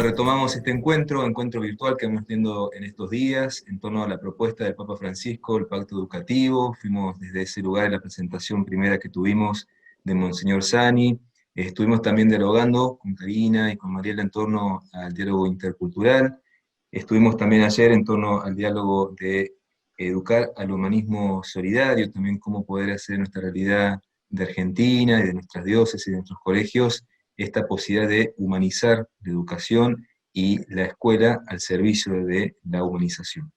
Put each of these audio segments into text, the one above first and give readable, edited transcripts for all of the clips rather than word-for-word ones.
retomamos este encuentro virtual que hemos tenido en estos días, en torno a la propuesta del Papa Francisco, el Pacto Educativo. Fuimos desde ese lugar en la presentación primera que tuvimos de Monseñor Sani. Estuvimos también dialogando con Karina y con Mariela en torno al diálogo intercultural. Estuvimos también ayer en torno al diálogo de educar al humanismo solidario, también cómo poder hacer en nuestra realidad de Argentina y de nuestras diócesis y de nuestros colegios esta posibilidad de humanizar la educación y la escuela al servicio de la humanización.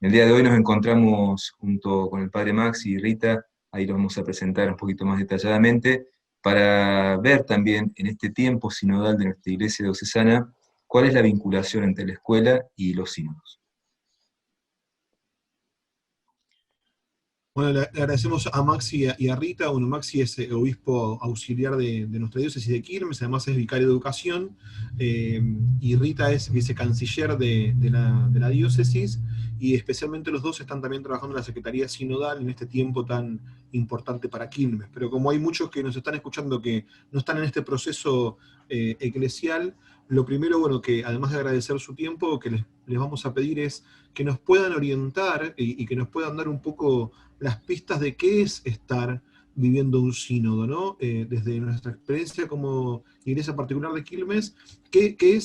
El día de hoy nos encontramos junto con el padre Max y Rita, ahí lo vamos a presentar un poquito más detalladamente, para ver también en este tiempo sinodal de nuestra Iglesia diocesana cuál es la vinculación entre la escuela y los sínodos. Bueno, le agradecemos a Maxi y a Rita. Bueno, Maxi es obispo auxiliar de nuestra diócesis de Quilmes, además es vicario de educación, y Rita es vicecanciller de la diócesis, y especialmente los dos están también trabajando en la Secretaría Sinodal en este tiempo tan importante para Quilmes. Pero como hay muchos que nos están escuchando que no están en este proceso eclesial, lo primero, bueno, que además de agradecer su tiempo, que les vamos a pedir es que nos puedan orientar y que nos puedan dar un poco las pistas de qué es estar viviendo un sínodo, ¿no? Desde nuestra experiencia como iglesia particular de Quilmes, qué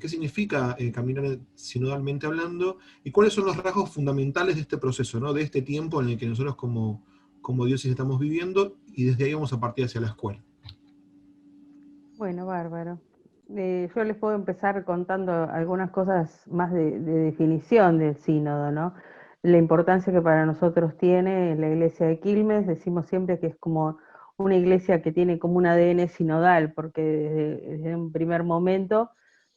significa caminar sinodalmente hablando, y cuáles son los rasgos fundamentales de este proceso, ¿no? De este tiempo en el que nosotros como diócesis estamos viviendo, y desde ahí vamos a partir hacia la escuela. Bueno, bárbaro. Yo les puedo empezar contando algunas cosas más de definición del sínodo, ¿no? La importancia que para nosotros tiene la iglesia de Quilmes. Decimos siempre que es como una iglesia que tiene como un ADN sinodal, porque desde un primer momento,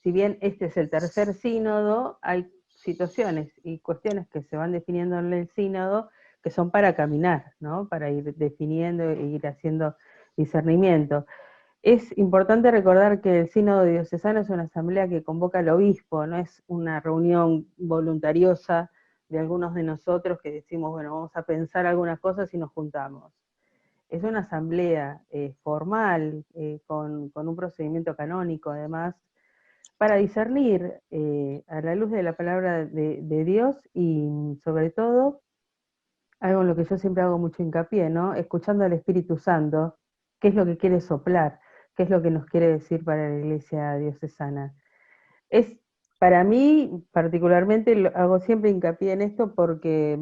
si bien este es el tercer sínodo, hay situaciones y cuestiones que se van definiendo en el sínodo que son para caminar, ¿no? Para ir definiendo e ir haciendo discernimiento. Es importante recordar que el Sínodo Diocesano es una asamblea que convoca al obispo, no es una reunión voluntariosa de algunos de nosotros que decimos, bueno, vamos a pensar algunas cosas y nos juntamos. Es una asamblea formal, con un procedimiento canónico además, para discernir a la luz de la palabra de Dios y sobre todo, algo en lo que yo siempre hago mucho hincapié, ¿no? Escuchando al Espíritu Santo, qué es lo que quiere soplar, qué es lo que nos quiere decir para la iglesia diocesana. Es, para mí, particularmente, hago siempre hincapié en esto porque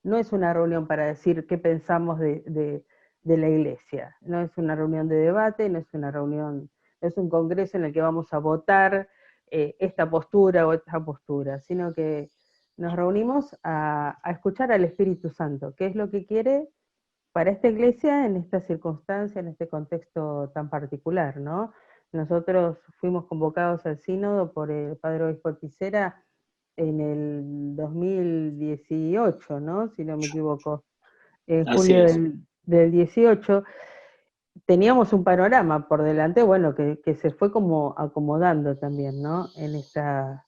no es una reunión para decir qué pensamos de la iglesia, no es una reunión de debate, no es una reunión, no es un congreso en el que vamos a votar esta postura o esta postura, sino que nos reunimos a escuchar al Espíritu Santo, qué es lo que quiere para esta iglesia en esta circunstancia, en este contexto tan particular, ¿no? Nosotros fuimos convocados al sínodo por el padre obispo Picera en el 2018, ¿no? Si no me equivoco, en julio del 18. Teníamos un panorama por delante, bueno, que se fue como acomodando también, ¿no? En esta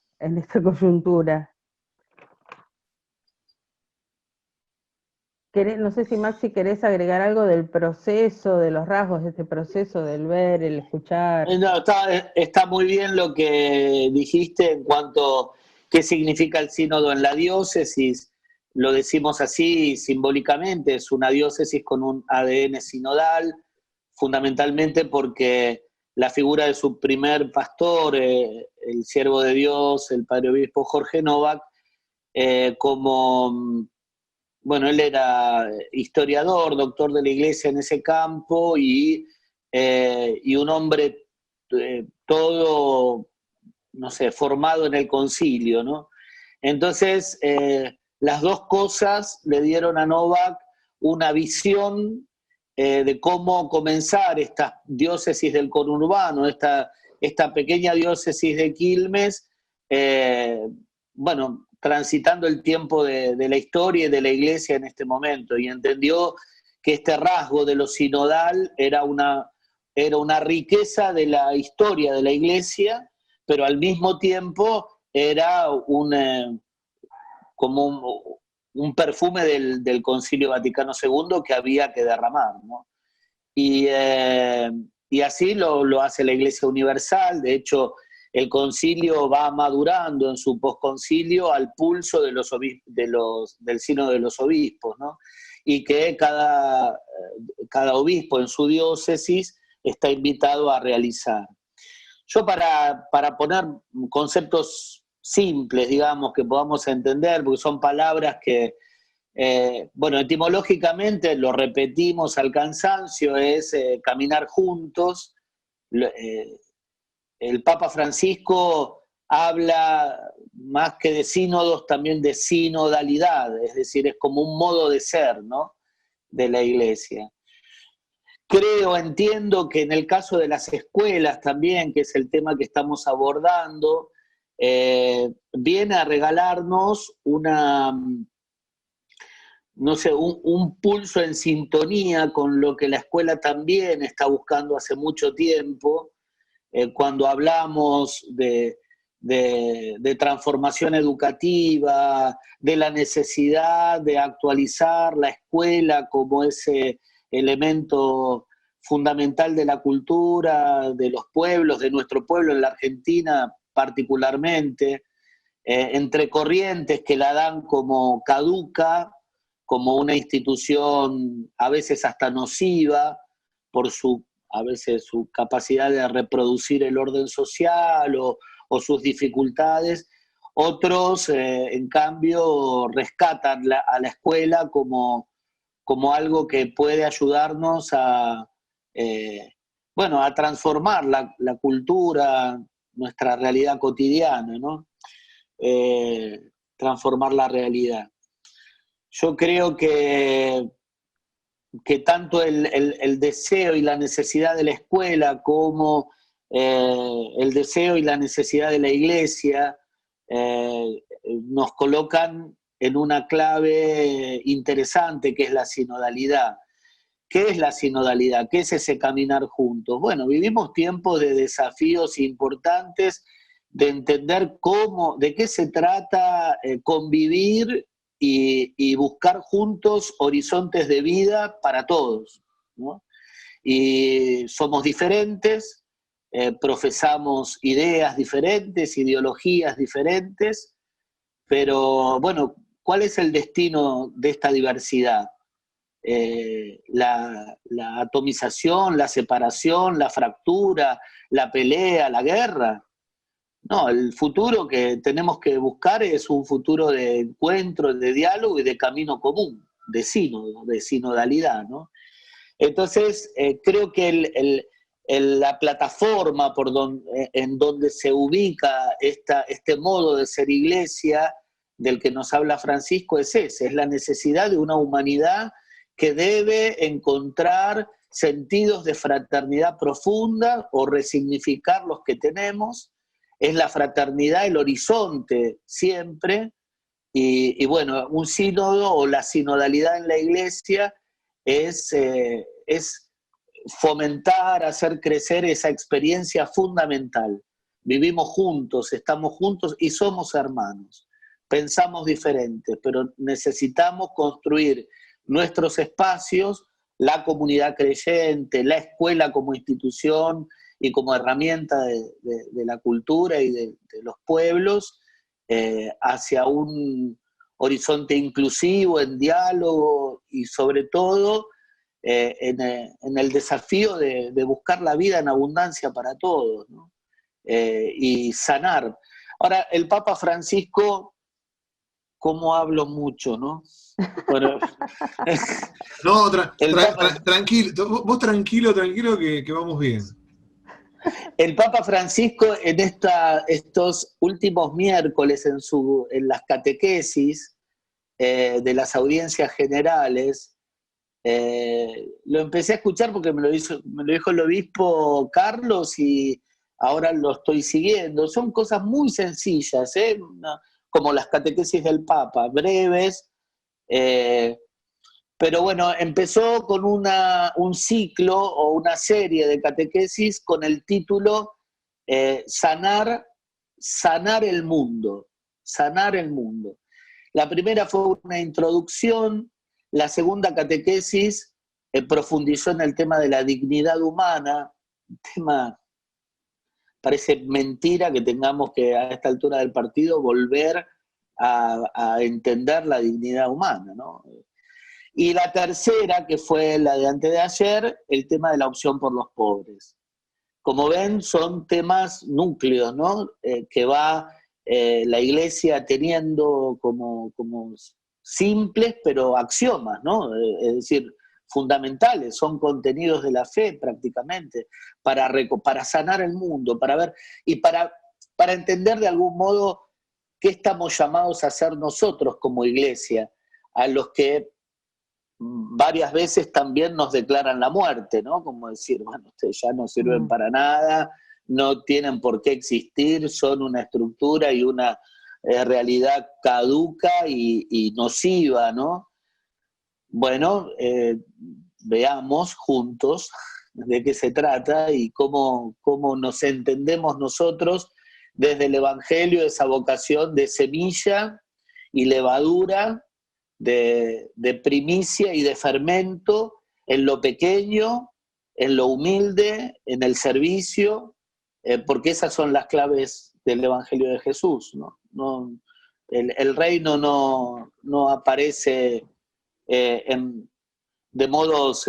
coyuntura. No sé si Maxi querés agregar algo del proceso, de los rasgos de este proceso, del ver, el escuchar. No, está muy bien lo que dijiste en cuanto a qué significa el sínodo en la diócesis. Lo decimos así simbólicamente, es una diócesis con un ADN sinodal, fundamentalmente porque la figura de su primer pastor, el siervo de Dios, el padre obispo Jorge Novak, bueno, él era historiador, doctor de la iglesia en ese campo y un hombre todo, no sé, formado en el concilio, ¿no? Entonces, las dos cosas le dieron a Novak una visión de cómo comenzar esta diócesis del conurbano, esta pequeña diócesis de Quilmes, bueno, transitando el tiempo de la historia y de la iglesia en este momento, y entendió que este rasgo de lo sinodal era una riqueza de la historia de la iglesia, pero al mismo tiempo era como un perfume del Concilio Vaticano II que había que derramar, ¿no? Y así lo hace la Iglesia Universal. De hecho, el concilio va madurando en su posconcilio al pulso del sínodo de los obispos, ¿no? Y que cada obispo en su diócesis está invitado a realizar. Yo para poner conceptos simples, digamos, que podamos entender, porque son palabras que, bueno, etimológicamente lo repetimos al cansancio, es caminar juntos. El Papa Francisco habla más que de sínodos, también de sinodalidad, es decir, es como un modo de ser, ¿no?, de la Iglesia. Entiendo que en el caso de las escuelas también, que es el tema que estamos abordando, viene a regalarnos un pulso en sintonía con lo que la escuela también está buscando hace mucho tiempo, cuando hablamos de transformación educativa, de la necesidad de actualizar la escuela como ese elemento fundamental de la cultura, de los pueblos, de nuestro pueblo en la Argentina particularmente, entre corrientes que la dan como caduca, como una institución a veces hasta nociva por a veces su capacidad de reproducir el orden social o sus dificultades. Otros, en cambio, rescatan a la escuela como algo que puede ayudarnos a transformar la cultura, nuestra realidad cotidiana, ¿no? Transformar la realidad. Yo creo que tanto el deseo y la necesidad de la escuela como el deseo y la necesidad de la Iglesia nos colocan en una clave interesante, que es la sinodalidad. ¿Qué es la sinodalidad? ¿Qué es ese caminar juntos? Bueno, vivimos tiempos de desafíos importantes, de entender de qué se trata convivir y buscar juntos horizontes de vida para todos, ¿no? Y somos diferentes, profesamos ideas diferentes, ideologías diferentes, pero bueno, ¿cuál es el destino de esta diversidad? La atomización, la separación, la fractura, la pelea, la guerra. No, el futuro que tenemos que buscar es un futuro de encuentro, de diálogo y de camino común, de sínodo, de sinodalidad, ¿no? Entonces, creo que la plataforma en donde se ubica este modo de ser iglesia del que nos habla Francisco es la necesidad de una humanidad que debe encontrar sentidos de fraternidad profunda o resignificar los que tenemos. Es la fraternidad el horizonte siempre, y bueno, un sínodo o la sinodalidad en la Iglesia es fomentar, hacer crecer esa experiencia fundamental. Vivimos juntos, estamos juntos y somos hermanos. Pensamos diferentes, pero necesitamos construir nuestros espacios, la comunidad creyente, la escuela como institución y como herramienta de la cultura y de los pueblos, hacia un horizonte inclusivo, en diálogo y sobre todo en el desafío de buscar la vida en abundancia para todos, ¿no? Y sanar. Ahora, el Papa Francisco, ¿cómo hablo mucho, no? Bueno, no, tranquilo, vos tranquilo que vamos bien. El Papa Francisco en estos últimos miércoles en las catequesis de las audiencias generales, lo empecé a escuchar porque me lo dijo el obispo Carlos y ahora lo estoy siguiendo. Son cosas muy sencillas, como las catequesis del Papa, breves, pero bueno, empezó con un ciclo o una serie de catequesis con el título Sanar el mundo. Sanar el mundo. La primera fue una introducción, la segunda catequesis profundizó en el tema de la dignidad humana, un tema parece mentira que tengamos que a esta altura del partido volver a entender la dignidad humana, ¿no? Y la tercera, que fue la de antes de ayer, el tema de la opción por los pobres. Como ven, son temas núcleos, ¿no? Que va la Iglesia teniendo como simples, pero axiomas, ¿no? Es decir, fundamentales, son contenidos de la fe prácticamente, para sanar el mundo, para ver, y para entender de algún modo qué estamos llamados a hacer nosotros como Iglesia, a los que varias veces también nos declaran la muerte, ¿no? Como decir, bueno, ustedes ya no sirven para nada, no tienen por qué existir, son una estructura y una realidad caduca y nociva, ¿no? Bueno, veamos juntos de qué se trata y cómo nos entendemos nosotros desde el Evangelio, esa vocación de semilla y levadura, de primicia y de fermento en lo pequeño, en lo humilde, en el servicio, porque esas son las claves del Evangelio de Jesús, ¿no? El reino no aparece de modos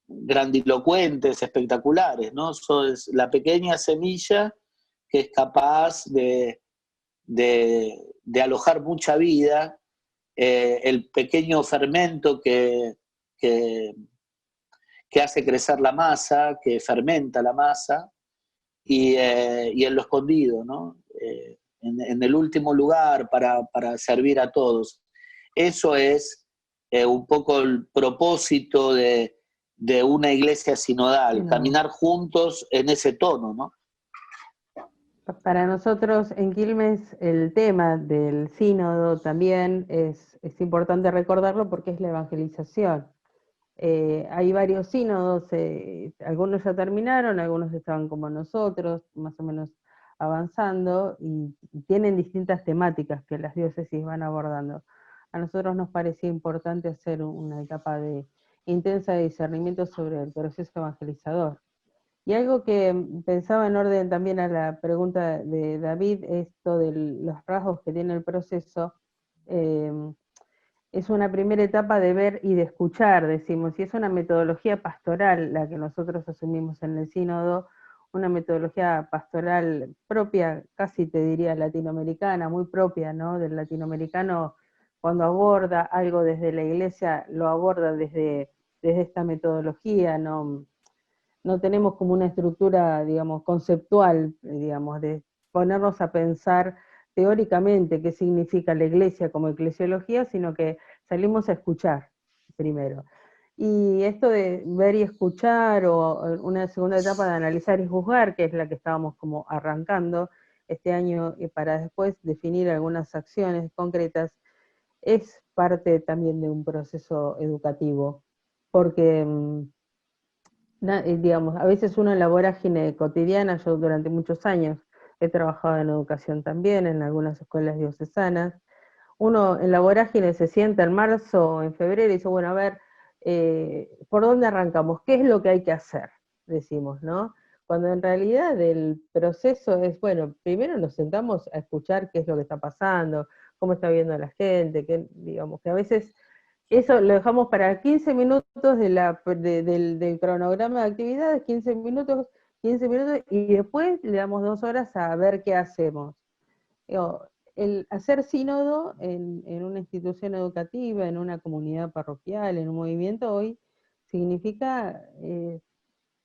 grandilocuentes, espectaculares, ¿no? Eso es la pequeña semilla que es capaz de alojar mucha vida, el pequeño fermento que hace crecer la masa, que fermenta la masa, y en lo escondido, ¿no? En el último lugar para servir a todos. Eso es un poco el propósito de una iglesia sinodal, caminar juntos en ese tono, ¿no? Para nosotros en Quilmes el tema del sínodo también es importante recordarlo porque es la evangelización. Hay varios sínodos, algunos ya terminaron, algunos estaban como nosotros, más o menos avanzando, y tienen distintas temáticas que las diócesis van abordando. A nosotros nos parecía importante hacer una etapa de intensa discernimiento sobre el proceso evangelizador. Y algo que pensaba en orden también a la pregunta de David, esto de los rasgos que tiene el proceso, es una primera etapa de ver y de escuchar, decimos, y es una metodología pastoral la que nosotros asumimos en el sínodo, una metodología pastoral propia, casi te diría latinoamericana, muy propia, ¿no? Del latinoamericano, cuando aborda algo desde la iglesia, lo aborda desde esta metodología, no tenemos como una estructura, digamos, conceptual, digamos, de ponernos a pensar teóricamente qué significa la iglesia como eclesiología, sino que salimos a escuchar primero. Y esto de ver y escuchar, o una segunda etapa de analizar y juzgar, que es la que estábamos como arrancando este año, y para después definir algunas acciones concretas, es parte también de un proceso educativo, porque digamos, a veces uno en la vorágine cotidiana, yo durante muchos años he trabajado en educación también, en algunas escuelas diocesanas, uno en la vorágine se sienta en marzo o en febrero y dice, bueno, a ver, ¿por dónde arrancamos? ¿Qué es lo que hay que hacer? Decimos, ¿no? Cuando en realidad el proceso es, bueno, primero nos sentamos a escuchar qué es lo que está pasando, cómo está viendo la gente, digamos, que a veces eso lo dejamos para 15 minutos del cronograma de actividades, 15 minutos, y después le damos 2 horas a ver qué hacemos. El hacer sínodo en una institución educativa, en una comunidad parroquial, en un movimiento hoy, significa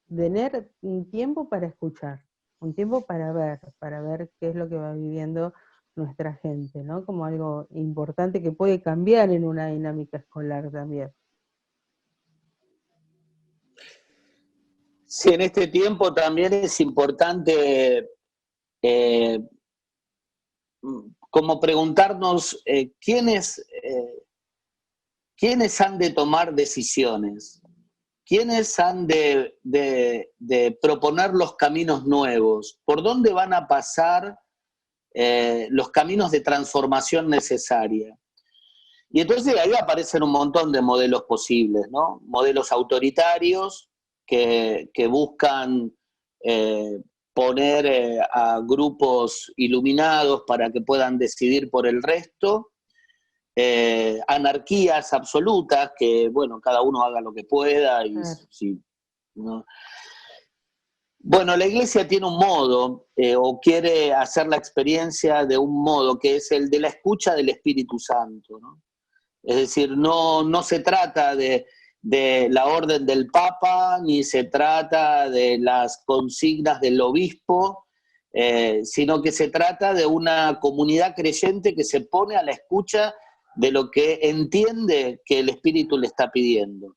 tener un tiempo para escuchar, un tiempo para ver qué es lo que va viviendo nuestra gente, ¿no? Como algo importante que puede cambiar en una dinámica escolar también. Sí, en este tiempo también es importante como preguntarnos quiénes han de tomar decisiones, quiénes han de proponer los caminos nuevos, por dónde van a pasar los caminos de transformación necesaria. Y entonces ahí aparecen un montón de modelos posibles, ¿no? Modelos autoritarios que buscan poner a grupos iluminados para que puedan decidir por el resto, anarquías absolutas, que bueno, cada uno haga lo que pueda, y si, ¿no? Bueno, la Iglesia tiene un modo, o quiere hacer la experiencia de un modo, que es el de la escucha del Espíritu Santo, ¿no? Es decir, no se trata de la orden del Papa, ni se trata de las consignas del obispo, sino que se trata de una comunidad creyente que se pone a la escucha de lo que entiende que el Espíritu le está pidiendo.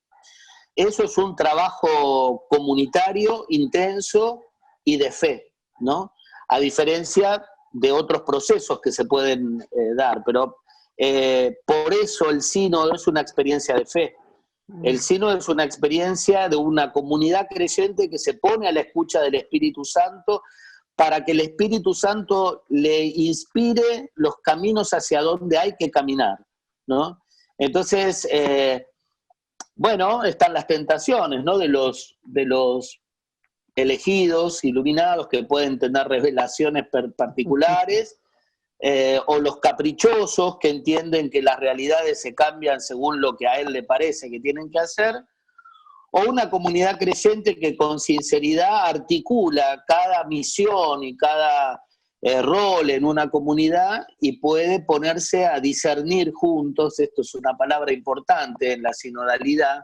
Eso es un trabajo comunitario, intenso y de fe, ¿no? A diferencia de otros procesos que se pueden dar, pero por eso el sínodo es una experiencia de fe. El sínodo es una experiencia de una comunidad creyente que se pone a la escucha del Espíritu Santo para que el Espíritu Santo le inspire los caminos hacia donde hay que caminar, ¿no? Entonces, bueno, están las tentaciones, ¿no? De los elegidos, iluminados, que pueden tener revelaciones particulares, o los caprichosos, que entienden que las realidades se cambian según lo que a él le parece que tienen que hacer, o una comunidad creyente que con sinceridad articula cada misión y cada rol en una comunidad y puede ponerse a discernir juntos. Esto es una palabra importante en la sinodalidad,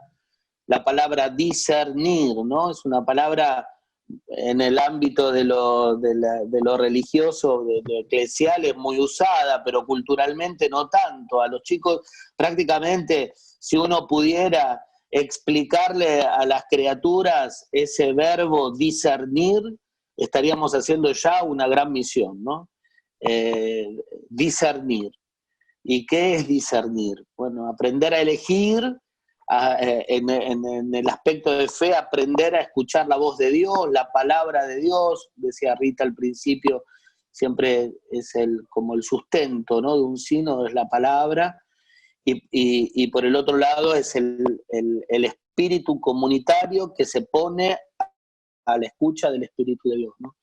la palabra discernir, ¿no? Es una palabra en el ámbito de lo religioso, de lo eclesial, es muy usada, pero culturalmente no tanto. A los chicos prácticamente, si uno pudiera explicarle a las criaturas ese verbo discernir, estaríamos haciendo ya una gran misión, ¿no? Discernir. ¿Y qué es discernir? Bueno, aprender a elegir, en el aspecto de fe, aprender a escuchar la voz de Dios, la palabra de Dios. Decía Rita al principio, siempre es como el sustento, ¿no?, de un sínodo, es la palabra, y por el otro lado es el espíritu comunitario que se pone a la escucha del Espíritu de Dios, ¿no?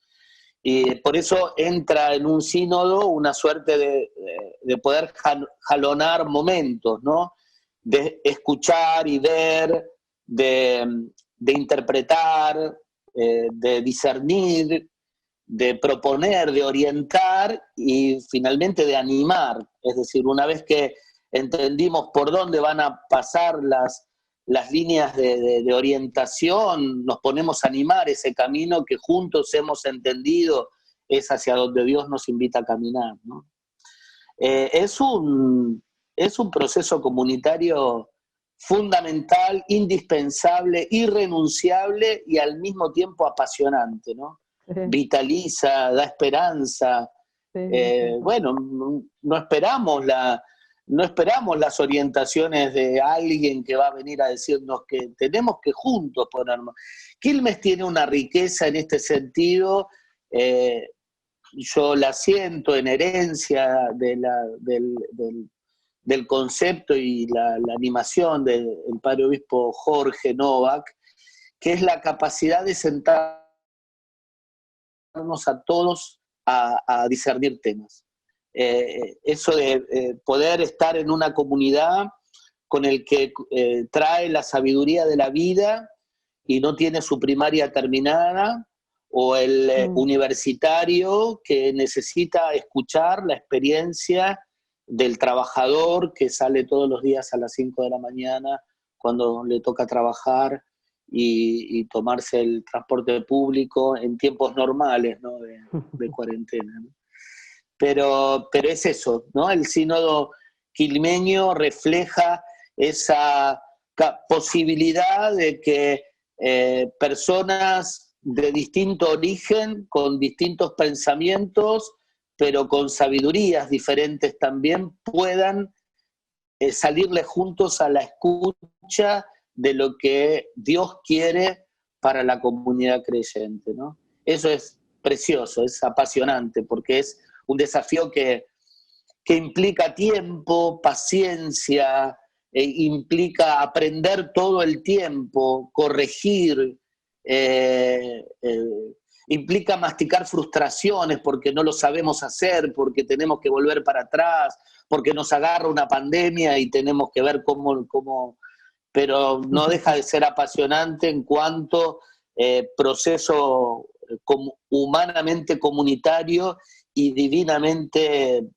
Y por eso entra en un sínodo una suerte de poder jalonar momentos, ¿no?, de escuchar y ver, de interpretar, de discernir, de proponer, de orientar y finalmente de animar. Es decir, una vez que entendimos por dónde van a pasar las líneas de orientación, nos ponemos a animar ese camino que juntos hemos entendido es hacia donde Dios nos invita a caminar, ¿no? Es un proceso comunitario fundamental, indispensable, irrenunciable y al mismo tiempo apasionante, ¿no? Sí. Vitaliza, da esperanza. Bueno, no esperamos las orientaciones de alguien que va a venir a decirnos que tenemos que juntos ponernos. Quilmes tiene una riqueza en este sentido. Yo la siento en herencia del concepto y la animación del padre obispo Jorge Novak, que es la capacidad de sentarnos a todos a discernir temas. Eso de poder estar en una comunidad con el que trae la sabiduría de la vida y no tiene su primaria terminada, o el universitario que necesita escuchar la experiencia del trabajador que sale todos los días a las 5 de la mañana cuando le toca trabajar y tomarse el transporte público en tiempos normales, ¿no?, de cuarentena, ¿no? Pero es eso, ¿no? El sínodo quilmeño refleja esa posibilidad de que personas de distinto origen, con distintos pensamientos, pero con sabidurías diferentes también, puedan salirle juntos a la escucha de lo que Dios quiere para la comunidad creyente, ¿no? Eso es precioso, es apasionante, porque es un desafío que implica tiempo, paciencia, implica aprender todo el tiempo, corregir, implica masticar frustraciones porque no lo sabemos hacer, porque tenemos que volver para atrás, porque nos agarra una pandemia y tenemos que ver cómo pero no deja de ser apasionante en cuanto proceso humanamente comunitario y divinamente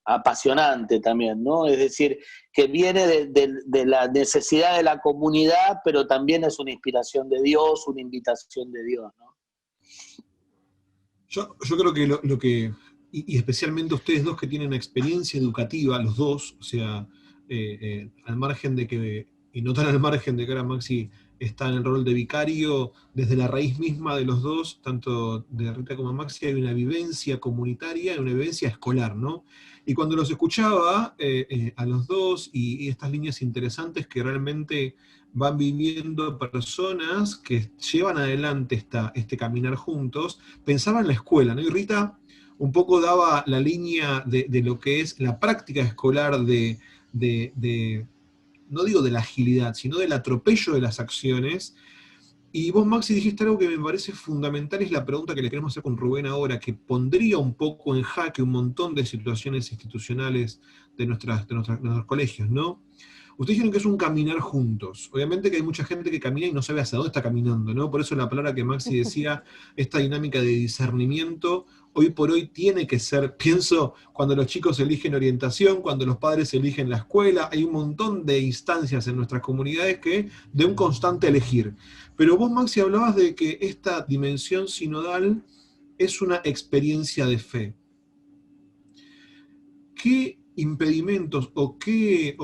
apasionante también, ¿no? Es decir, que viene de la necesidad de la comunidad, pero también es una inspiración de Dios, una invitación de Dios, ¿no? Yo creo que lo que, y especialmente ustedes dos que tienen experiencia educativa, los dos, o sea, al margen de que, y no tan al margen de que ahora Maxi está en el rol de vicario, desde la raíz misma de los dos, tanto de Rita como Maxi, hay una vivencia comunitaria y una vivencia escolar, ¿no? Y cuando los escuchaba a los dos y estas líneas interesantes que realmente van viviendo personas que llevan adelante este caminar juntos, pensaba en la escuela, ¿no? Y Rita un poco daba la línea de lo que es la práctica escolar no digo de la agilidad, sino del atropello de las acciones. Y vos, Maxi, dijiste algo que me parece fundamental, es la pregunta que le queremos hacer con Rubén ahora, que pondría un poco en jaque un montón de situaciones institucionales de nuestros colegios, ¿no? Ustedes dijeron que es un caminar juntos. Obviamente que hay mucha gente que camina y no sabe hacia dónde está caminando, ¿no? Por eso la palabra que Maxi decía, esta dinámica de discernimiento, hoy por hoy tiene que ser, pienso, cuando los chicos eligen orientación, cuando los padres eligen la escuela, hay un montón de instancias en nuestras comunidades que de un constante elegir. Pero vos, Maxi, hablabas de que esta dimensión sinodal es una experiencia de fe. ¿Qué impedimentos o qué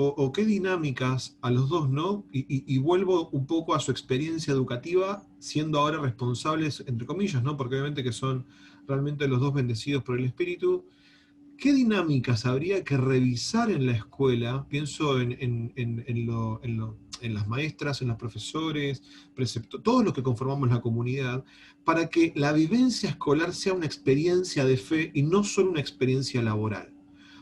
dinámicas a los dos, ¿no? Y vuelvo un poco a su experiencia educativa, siendo ahora responsables, entre comillas, ¿no? Porque obviamente que son realmente los dos bendecidos por el Espíritu. ¿Qué dinámicas habría que revisar en la escuela? Pienso en las maestras, en los profesores, todos los que conformamos la comunidad, para que la vivencia escolar sea una experiencia de fe y no solo una experiencia laboral.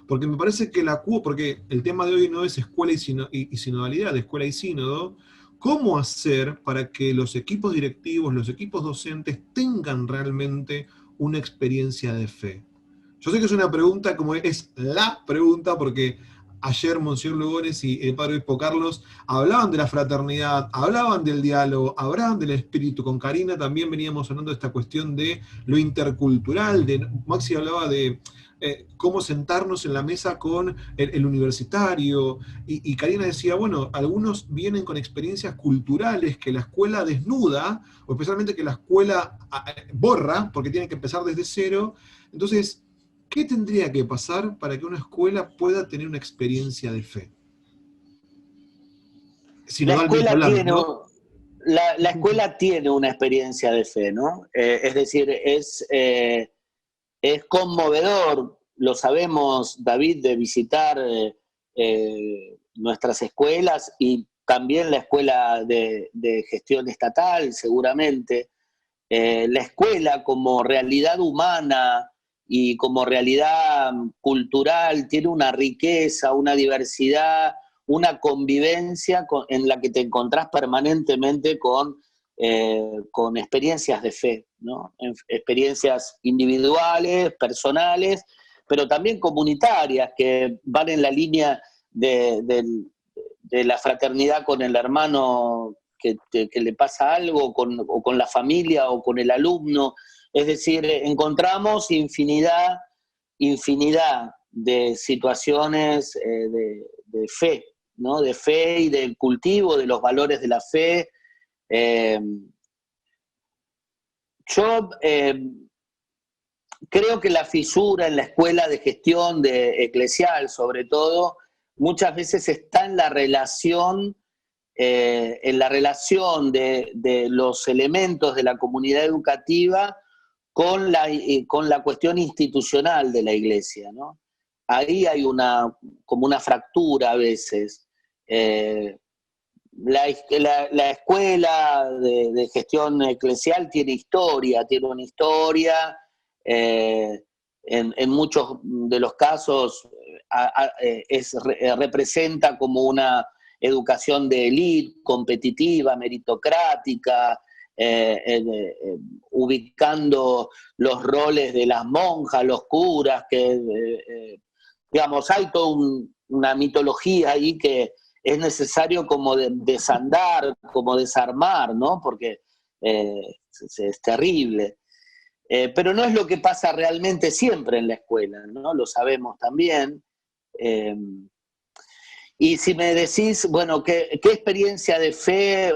Porque me parece que porque el tema de hoy no es escuela y sinodalidad, de escuela y sínodo, ¿cómo hacer para que los equipos directivos, los equipos docentes tengan realmente una experiencia de fe? Yo sé que es una pregunta, como es la pregunta, porque ayer Monseñor Lugones y el Padre Obispo Carlos hablaban de la fraternidad, hablaban del diálogo, hablaban del espíritu. Con Karina también veníamos hablando de esta cuestión de lo intercultural, Maxi hablaba de cómo sentarnos en la mesa con el universitario, y Karina decía, bueno, algunos vienen con experiencias culturales que la escuela desnuda, o especialmente que la escuela borra, porque tiene que empezar desde cero. Entonces, ¿qué tendría que pasar para que una escuela pueda tener una experiencia de fe? La escuela tiene una experiencia de fe, ¿no? Es decir, es conmovedor, lo sabemos, David, de visitar nuestras escuelas y también la escuela de gestión estatal, seguramente. La escuela como realidad humana y como realidad cultural tiene una riqueza, una diversidad, una convivencia en la que te encontrás permanentemente con experiencias de fe, ¿no? Experiencias individuales, personales, pero también comunitarias, que van en la línea de la fraternidad con el hermano que le pasa algo, o con la familia, o con el alumno. Es decir, encontramos infinidad de situaciones de fe, ¿no? De fe y del cultivo de los valores de la fe. Yo creo que la fisura en la escuela de gestión eclesial, sobre todo, muchas veces está en la relación de los elementos de la comunidad educativa con la cuestión institucional de la iglesia, ¿no? Ahí hay como una fractura a veces. La escuela de gestión eclesial tiene una historia, en muchos de los casos representa como una educación de élite, competitiva, meritocrática, ubicando los roles de las monjas, los curas, digamos, hay toda una mitología ahí que es necesario como desandar, como desarmar, ¿no? Porque es terrible. Pero no es lo que pasa realmente siempre en la escuela, ¿no? Lo sabemos también. Y si me decís, bueno, ¿qué experiencia de fe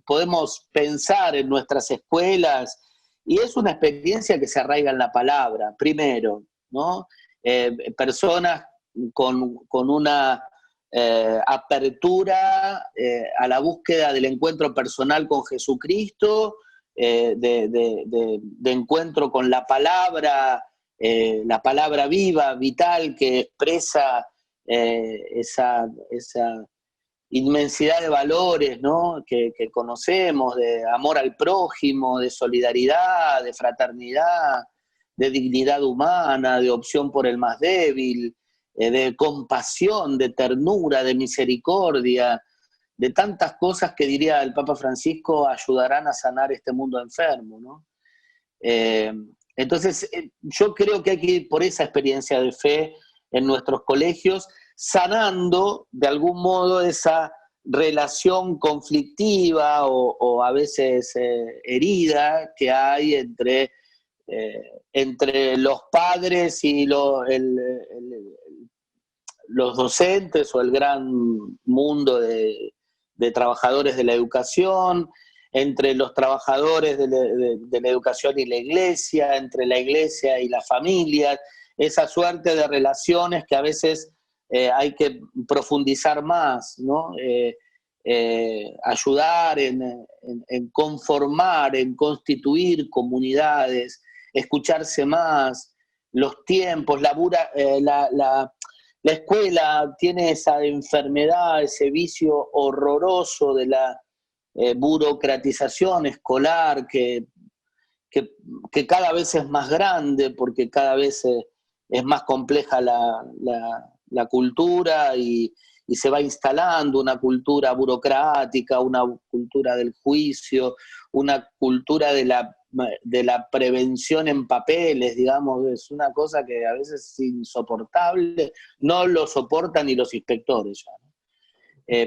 podemos pensar en nuestras escuelas? Y es una experiencia que se arraiga en la palabra, primero, ¿no? Personas con una apertura a la búsqueda del encuentro personal con Jesucristo, de encuentro con la palabra viva, vital, que expresa esa inmensidad de valores, ¿no? que conocemos, de amor al prójimo, de solidaridad, de fraternidad, de dignidad humana, de opción por el más débil, de compasión, de ternura, de misericordia, de tantas cosas que, diría el Papa Francisco, ayudarán a sanar este mundo enfermo, ¿no? Entonces, yo creo que hay que ir por esa experiencia de fe en nuestros colegios, sanando de algún modo esa relación conflictiva o a veces herida que hay entre los padres y los docentes o el gran mundo de trabajadores de la educación, entre los trabajadores de la educación y la iglesia, entre la iglesia y la familia, esa suerte de relaciones que a veces hay que profundizar más, ¿no? Ayudar en conformar, en constituir comunidades, escucharse más, los tiempos, la escuela tiene esa enfermedad, ese vicio horroroso de la burocratización escolar que cada vez es más grande porque cada vez es más compleja la cultura y se va instalando una cultura burocrática, una cultura del juicio, una cultura de la prevención en papeles, digamos, es una cosa que a veces es insoportable, no lo soportan ni los inspectores ya, ¿no?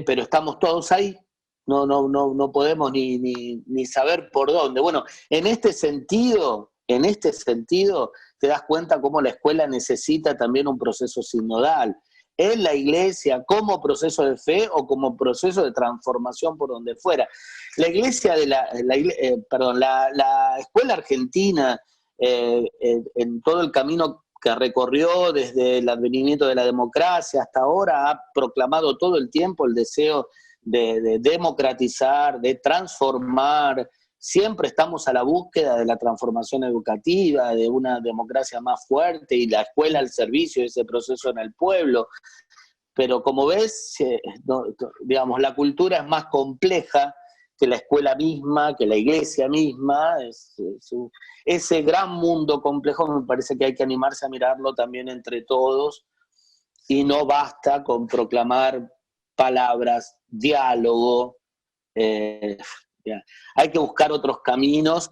Pero estamos todos ahí, no podemos ni saber por dónde. Bueno, en este sentido, te das cuenta cómo la escuela necesita también un proceso sinodal, en la iglesia como proceso de fe o como proceso de transformación por donde fuera. La iglesia la escuela argentina, en todo el camino que recorrió desde el advenimiento de la democracia hasta ahora, ha proclamado todo el tiempo el deseo de democratizar, de transformar. Siempre estamos a la búsqueda de la transformación educativa, de una democracia más fuerte y la escuela al servicio de ese proceso en el pueblo. Pero como ves, digamos, la cultura es más compleja que la escuela misma, que la iglesia misma. Ese gran mundo complejo me parece que hay que animarse a mirarlo también entre todos y no basta con proclamar palabras, diálogo. Hay que buscar otros caminos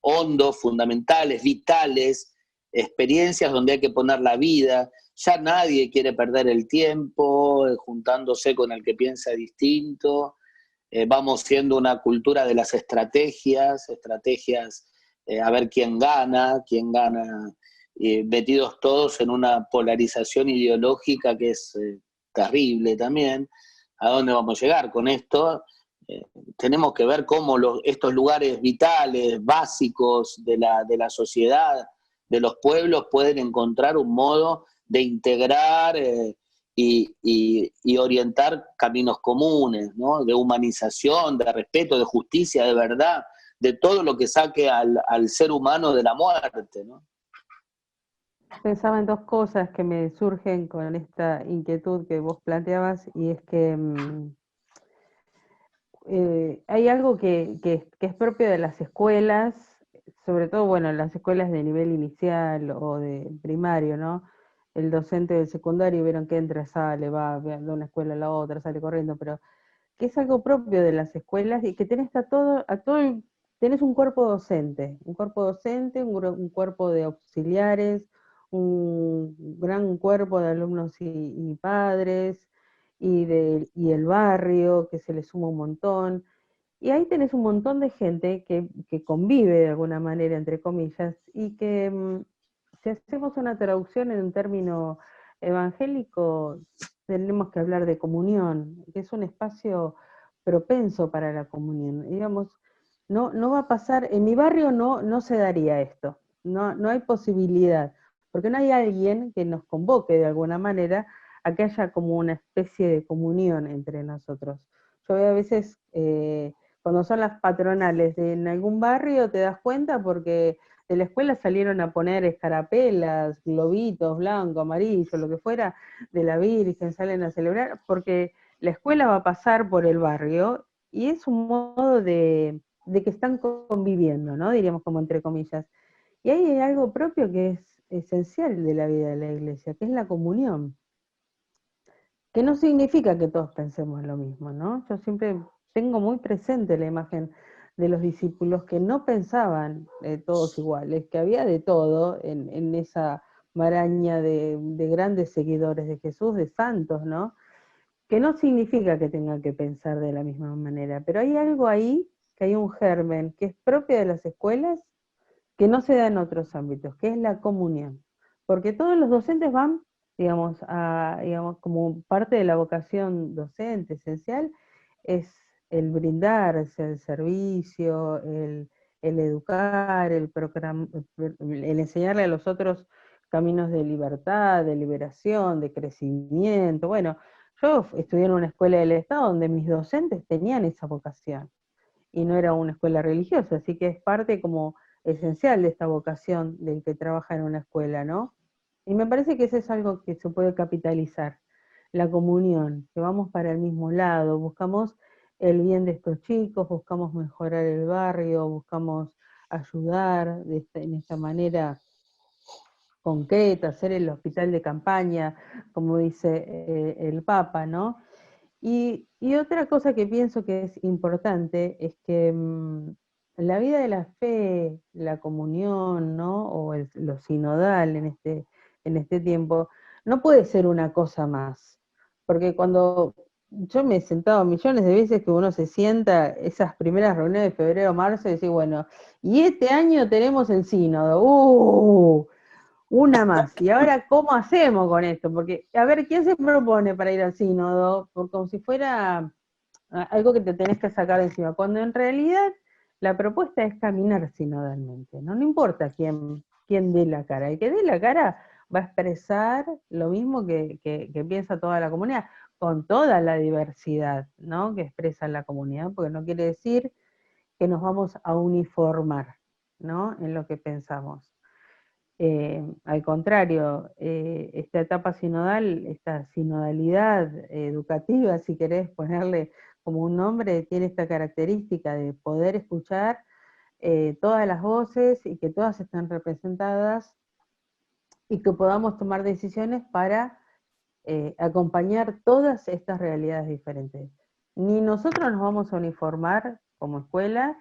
hondos, fundamentales, vitales, experiencias donde hay que poner la vida. Ya nadie quiere perder el tiempo juntándose con el que piensa distinto. Vamos siendo una cultura de las estrategias, a ver quién gana, metidos todos en una polarización ideológica que es terrible también. ¿A dónde vamos a llegar con esto? Tenemos que ver cómo estos lugares vitales, básicos de la sociedad, de los pueblos, pueden encontrar un modo de integrar y orientar caminos comunes, ¿no? De humanización, de respeto, de justicia, de verdad, de todo lo que saque al ser humano de la muerte, ¿no? Pensaba en dos cosas que me surgen con esta inquietud que vos planteabas, y es que hay algo que es propio de las escuelas, sobre todo, bueno, las escuelas de nivel inicial o de primario, ¿no? El docente del secundario, vieron que entra, sale, va de una escuela a la otra, sale corriendo, pero que es algo propio de las escuelas y que tenés tenés un cuerpo docente, un cuerpo de auxiliares, un gran cuerpo de alumnos y padres, y el barrio, que se le suma un montón. Y ahí tenés un montón de gente que convive de alguna manera, entre comillas, y que si hacemos una traducción en un término evangélico, tenemos que hablar de comunión, que es un espacio propenso para la comunión. Digamos, no va a pasar, en mi barrio no se daría esto, no hay posibilidad, porque no hay alguien que nos convoque de alguna manera a que haya como una especie de comunión entre nosotros. Yo veo a veces, cuando son las patronales en algún barrio, te das cuenta porque de la escuela salieron a poner escarapelas, globitos, blanco, amarillo, lo que fuera, de la Virgen, salen a celebrar, porque la escuela va a pasar por el barrio y es un modo de que están conviviendo, ¿no? Diríamos como entre comillas. Y ahí hay algo propio que es esencial de la vida de la iglesia, que es la comunión. Que no significa que todos pensemos lo mismo, ¿no? Yo siempre tengo muy presente la imagen de los discípulos que no pensaban todos iguales, que había de todo en esa maraña de grandes seguidores de Jesús, de santos, ¿no? Que no significa que tengan que pensar de la misma manera, pero hay algo ahí, que hay un germen, que es propio de las escuelas, que no se da en otros ámbitos, que es la comunión. Porque todos los docentes van, digamos, como parte de la vocación docente esencial, es el brindarse, el servicio, el educar, el enseñarle a los otros caminos de libertad, de liberación, de crecimiento. Bueno, yo estudié en una escuela del Estado donde mis docentes tenían esa vocación y no era una escuela religiosa, así que es parte como esencial de esta vocación del que trabaja en una escuela, ¿no? Y me parece que eso es algo que se puede capitalizar, la comunión, que vamos para el mismo lado, buscamos el bien de estos chicos, buscamos mejorar el barrio, buscamos ayudar en esta manera concreta, hacer el hospital de campaña, como dice el Papa, ¿no? Y otra cosa que pienso que es importante es que la vida de la fe, la comunión, ¿no? O lo sinodal en este tiempo, no puede ser una cosa más. Porque cuando yo me he sentado millones de veces que uno se sienta, esas primeras reuniones de febrero, marzo, y dice, bueno, y este año tenemos el sínodo, una más. ¿Y ahora cómo hacemos con esto? Porque, a ver, ¿quién se propone para ir al sínodo? Como si fuera algo que te tenés que sacar de encima, cuando en realidad la propuesta es caminar sinodalmente, ¿no? No importa quién dé la cara, el que dé la cara va a expresar lo mismo que piensa toda la comunidad, con toda la diversidad, ¿no? Que expresa la comunidad, porque no quiere decir que nos vamos a uniformar, ¿no? En lo que pensamos. Al contrario, esta etapa sinodal, esta sinodalidad educativa, si querés ponerle como un nombre, tiene esta característica de poder escuchar todas las voces y que todas estén representadas y que podamos tomar decisiones para acompañar todas estas realidades diferentes. Ni nosotros nos vamos a uniformar como escuela,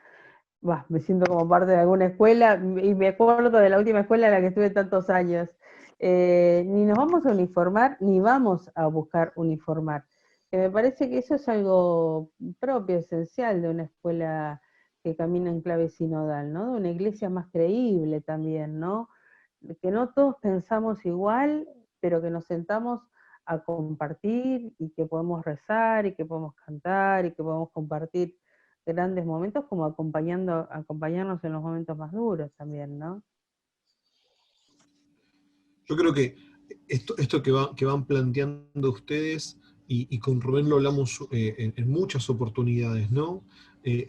me siento como parte de alguna escuela, y me acuerdo de la última escuela en la que estuve tantos años. Ni nos vamos a uniformar, ni vamos a buscar uniformar. Me parece que eso es algo propio, esencial de una escuela que camina en clave sinodal, ¿no? De una iglesia más creíble también, ¿no? Que no todos pensamos igual, pero que nos sentamos a compartir y que podemos rezar y que podemos cantar y que podemos compartir grandes momentos, como acompañarnos en los momentos más duros también, ¿no? Yo creo que esto que van planteando ustedes, y con Rubén lo hablamos en muchas oportunidades, ¿no?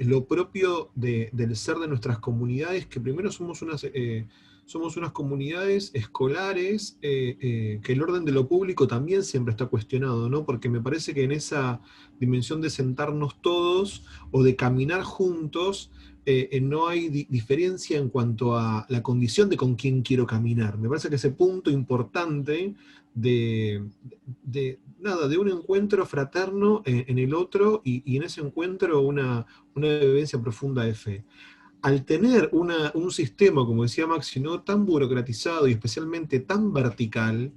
Lo propio del ser de nuestras comunidades, que primero somos unas comunidades escolares, que el orden de lo público también siempre está cuestionado, ¿no? Porque me parece que en esa dimensión de sentarnos todos o de caminar juntos, no hay diferencia en cuanto a la condición de con quién quiero caminar. Me parece que ese punto importante de un encuentro fraterno en el otro y en ese encuentro una vivencia profunda de fe. Al tener un sistema, como decía Maxi, ¿no?, tan burocratizado y especialmente tan vertical,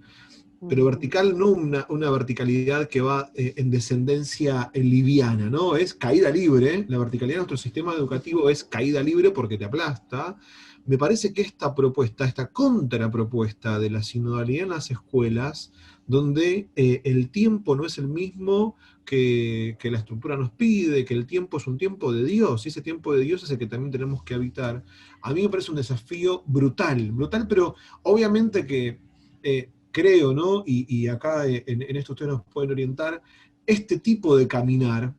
pero vertical no una verticalidad que va en descendencia liviana, ¿no? Es caída libre. La verticalidad de nuestro sistema educativo es caída libre porque te aplasta. Me parece que esta propuesta, esta contrapropuesta de la sinodalidad en las escuelas, donde el tiempo no es el mismo que la estructura nos pide, que el tiempo es un tiempo de Dios, y ese tiempo de Dios es el que también tenemos que habitar. A mí me parece un desafío brutal, pero obviamente que creo, ¿no? Y acá en esto ustedes nos pueden orientar, este tipo de caminar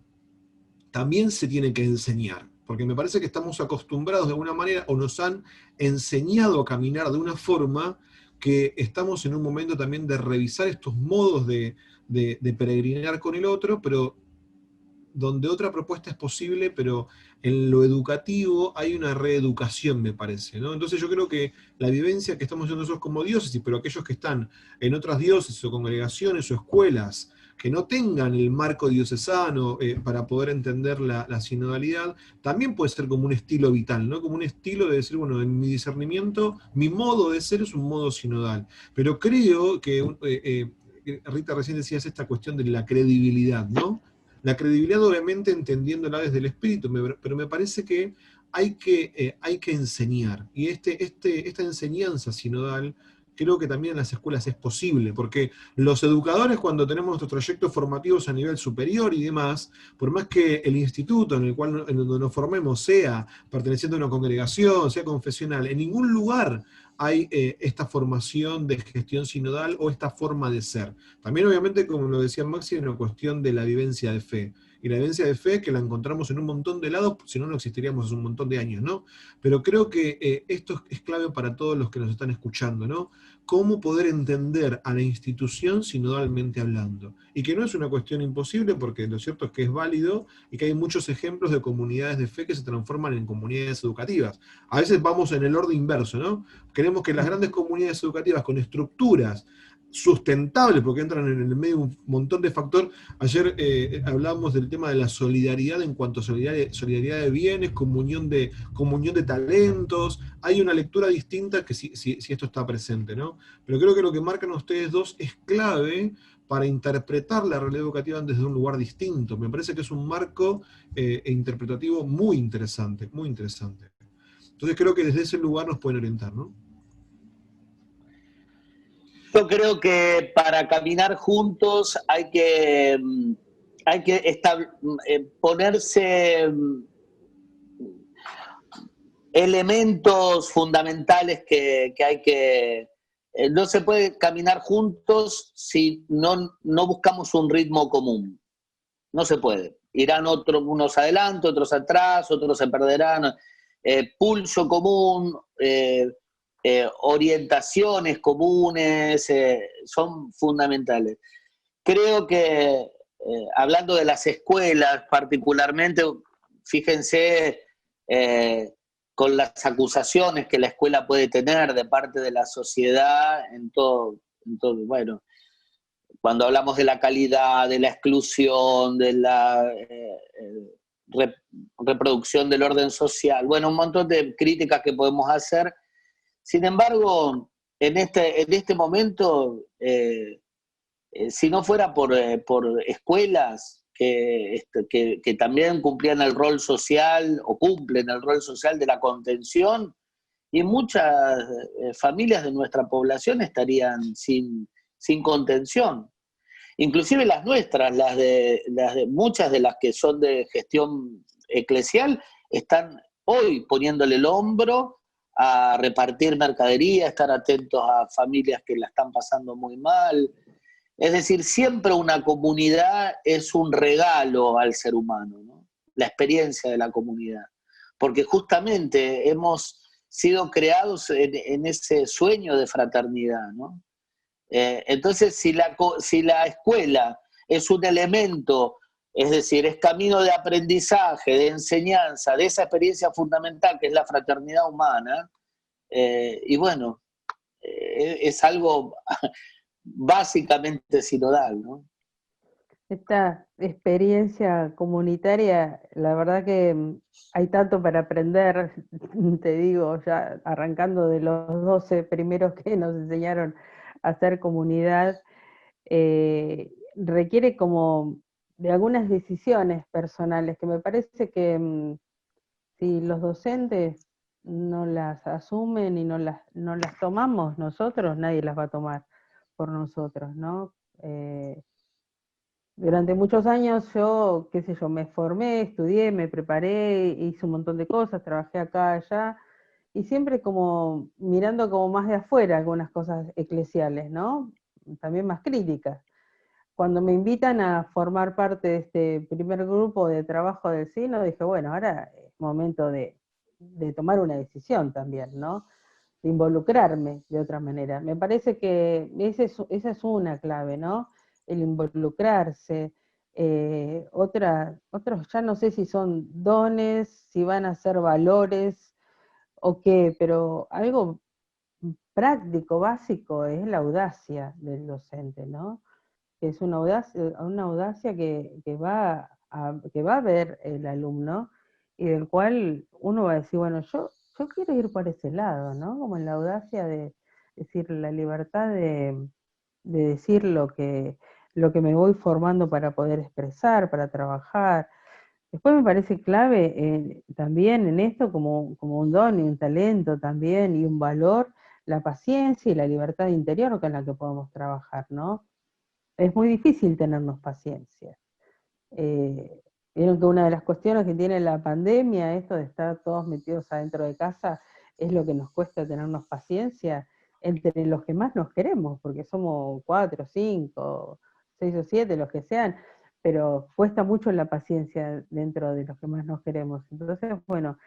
también se tiene que enseñar, porque me parece que estamos acostumbrados de alguna manera, o nos han enseñado a caminar de una forma que estamos en un momento también de revisar estos modos de peregrinar con el otro, pero donde otra propuesta es posible, pero en lo educativo hay una reeducación, me parece, ¿no? Entonces yo creo que la vivencia que estamos haciendo nosotros como diócesis, pero aquellos que están en otras diócesis o congregaciones o escuelas que no tengan el marco diocesano para poder entender la sinodalidad, también puede ser como un estilo vital, ¿no? Como un estilo de decir, bueno, en mi discernimiento, mi modo de ser es un modo sinodal. Pero creo que, Rita recién decías esta cuestión de la credibilidad, ¿no? La credibilidad, obviamente, entendiéndola desde el espíritu, pero me parece que hay que enseñar. Y esta enseñanza sinodal creo que también en las escuelas es posible, porque los educadores, cuando tenemos nuestros trayectos formativos a nivel superior y demás, por más que el instituto en donde nos formemos sea perteneciendo a una congregación, sea confesional, en ningún lugar hay esta formación de gestión sinodal o esta forma de ser. También, obviamente, como lo decía Maxi, es una cuestión de la vivencia de fe. Y la vivencia de fe que la encontramos en un montón de lados, si no, no existiríamos hace un montón de años, ¿no? Pero creo que esto es clave para todos los que nos están escuchando, ¿no? Cómo poder entender a la institución sinodalmente hablando. Y que no es una cuestión imposible, porque lo cierto es que es válido y que hay muchos ejemplos de comunidades de fe que se transforman en comunidades educativas. A veces vamos en el orden inverso, ¿no? Queremos que las grandes comunidades educativas con estructuras sustentables, porque entran en el medio un montón de factores. Ayer hablábamos del tema de la solidaridad en cuanto a solidaridad de bienes, comunión de talentos. Hay una lectura distinta que si esto está presente, ¿no? Pero creo que lo que marcan ustedes dos es clave para interpretar la realidad educativa desde un lugar distinto. Me parece que es un marco interpretativo muy interesante, muy interesante. Entonces creo que desde ese lugar nos pueden orientar, ¿no? Yo creo que para caminar juntos hay que ponerse elementos fundamentales que hay que... no se puede caminar juntos si no buscamos un ritmo común. No se puede. Irán unos adelante, otros atrás, otros se perderán. Pulso común, orientaciones comunes, son fundamentales. Creo que, hablando de las escuelas particularmente, fíjense con las acusaciones que la escuela puede tener de parte de la sociedad en todo, bueno, cuando hablamos de la calidad, de la exclusión, de la reproducción del orden social, bueno, un montón de críticas que podemos hacer. Sin embargo, en este momento, si no fuera por escuelas que también cumplían el rol social o cumplen el rol social de la contención, y muchas familias de nuestra población estarían sin contención. Inclusive las nuestras, las de muchas de las que son de gestión eclesial, están hoy poniéndole el hombro a repartir mercadería, estar atentos a familias que la están pasando muy mal. Es decir, siempre una comunidad es un regalo al ser humano, ¿no? La experiencia de la comunidad. Porque justamente hemos sido creados en ese sueño de fraternidad, ¿no? Entonces, si la escuela es un elemento, es decir, es camino de aprendizaje, de enseñanza, de esa experiencia fundamental que es la fraternidad humana, y bueno, es algo básicamente sinodal, ¿no? Esta experiencia comunitaria, la verdad que hay tanto para aprender, te digo, ya arrancando de los 12 primeros que nos enseñaron a hacer comunidad, requiere como de algunas decisiones personales que me parece que si los docentes no las asumen y no las tomamos nosotros, nadie las va a tomar por nosotros, ¿no? Durante muchos años yo, qué sé yo, me formé, estudié, me preparé, hice un montón de cosas, trabajé acá, allá, y siempre como mirando como más de afuera algunas cosas eclesiales, ¿no? También más críticas. Cuando me invitan a formar parte de este primer grupo de trabajo del Sino, dije, bueno, ahora es momento de tomar una decisión también, ¿no? De involucrarme de otra manera. Me parece que esa es una clave, ¿no? El involucrarse. Otros ya no sé si son dones, si van a ser valores o qué, pero algo práctico, básico, es la audacia del docente, ¿no? Que es una audacia que va a ver el alumno y del cual uno va a decir, bueno, yo quiero ir por ese lado, ¿no? Como en la audacia de decir, la libertad de decir lo que me voy formando para poder expresar, para trabajar. Después me parece clave también en esto como un don y un talento también y un valor, la paciencia y la libertad interior con la que podemos trabajar, ¿no? Es muy difícil tenernos paciencia. Eh, Vieron que una de las cuestiones que tiene la pandemia, esto de estar todos metidos adentro de casa, es lo que nos cuesta tenernos paciencia entre los que más nos queremos, porque somos 4, 5, 6 o 7, los que sean, pero cuesta mucho la paciencia dentro de los que más nos queremos. Entonces, bueno,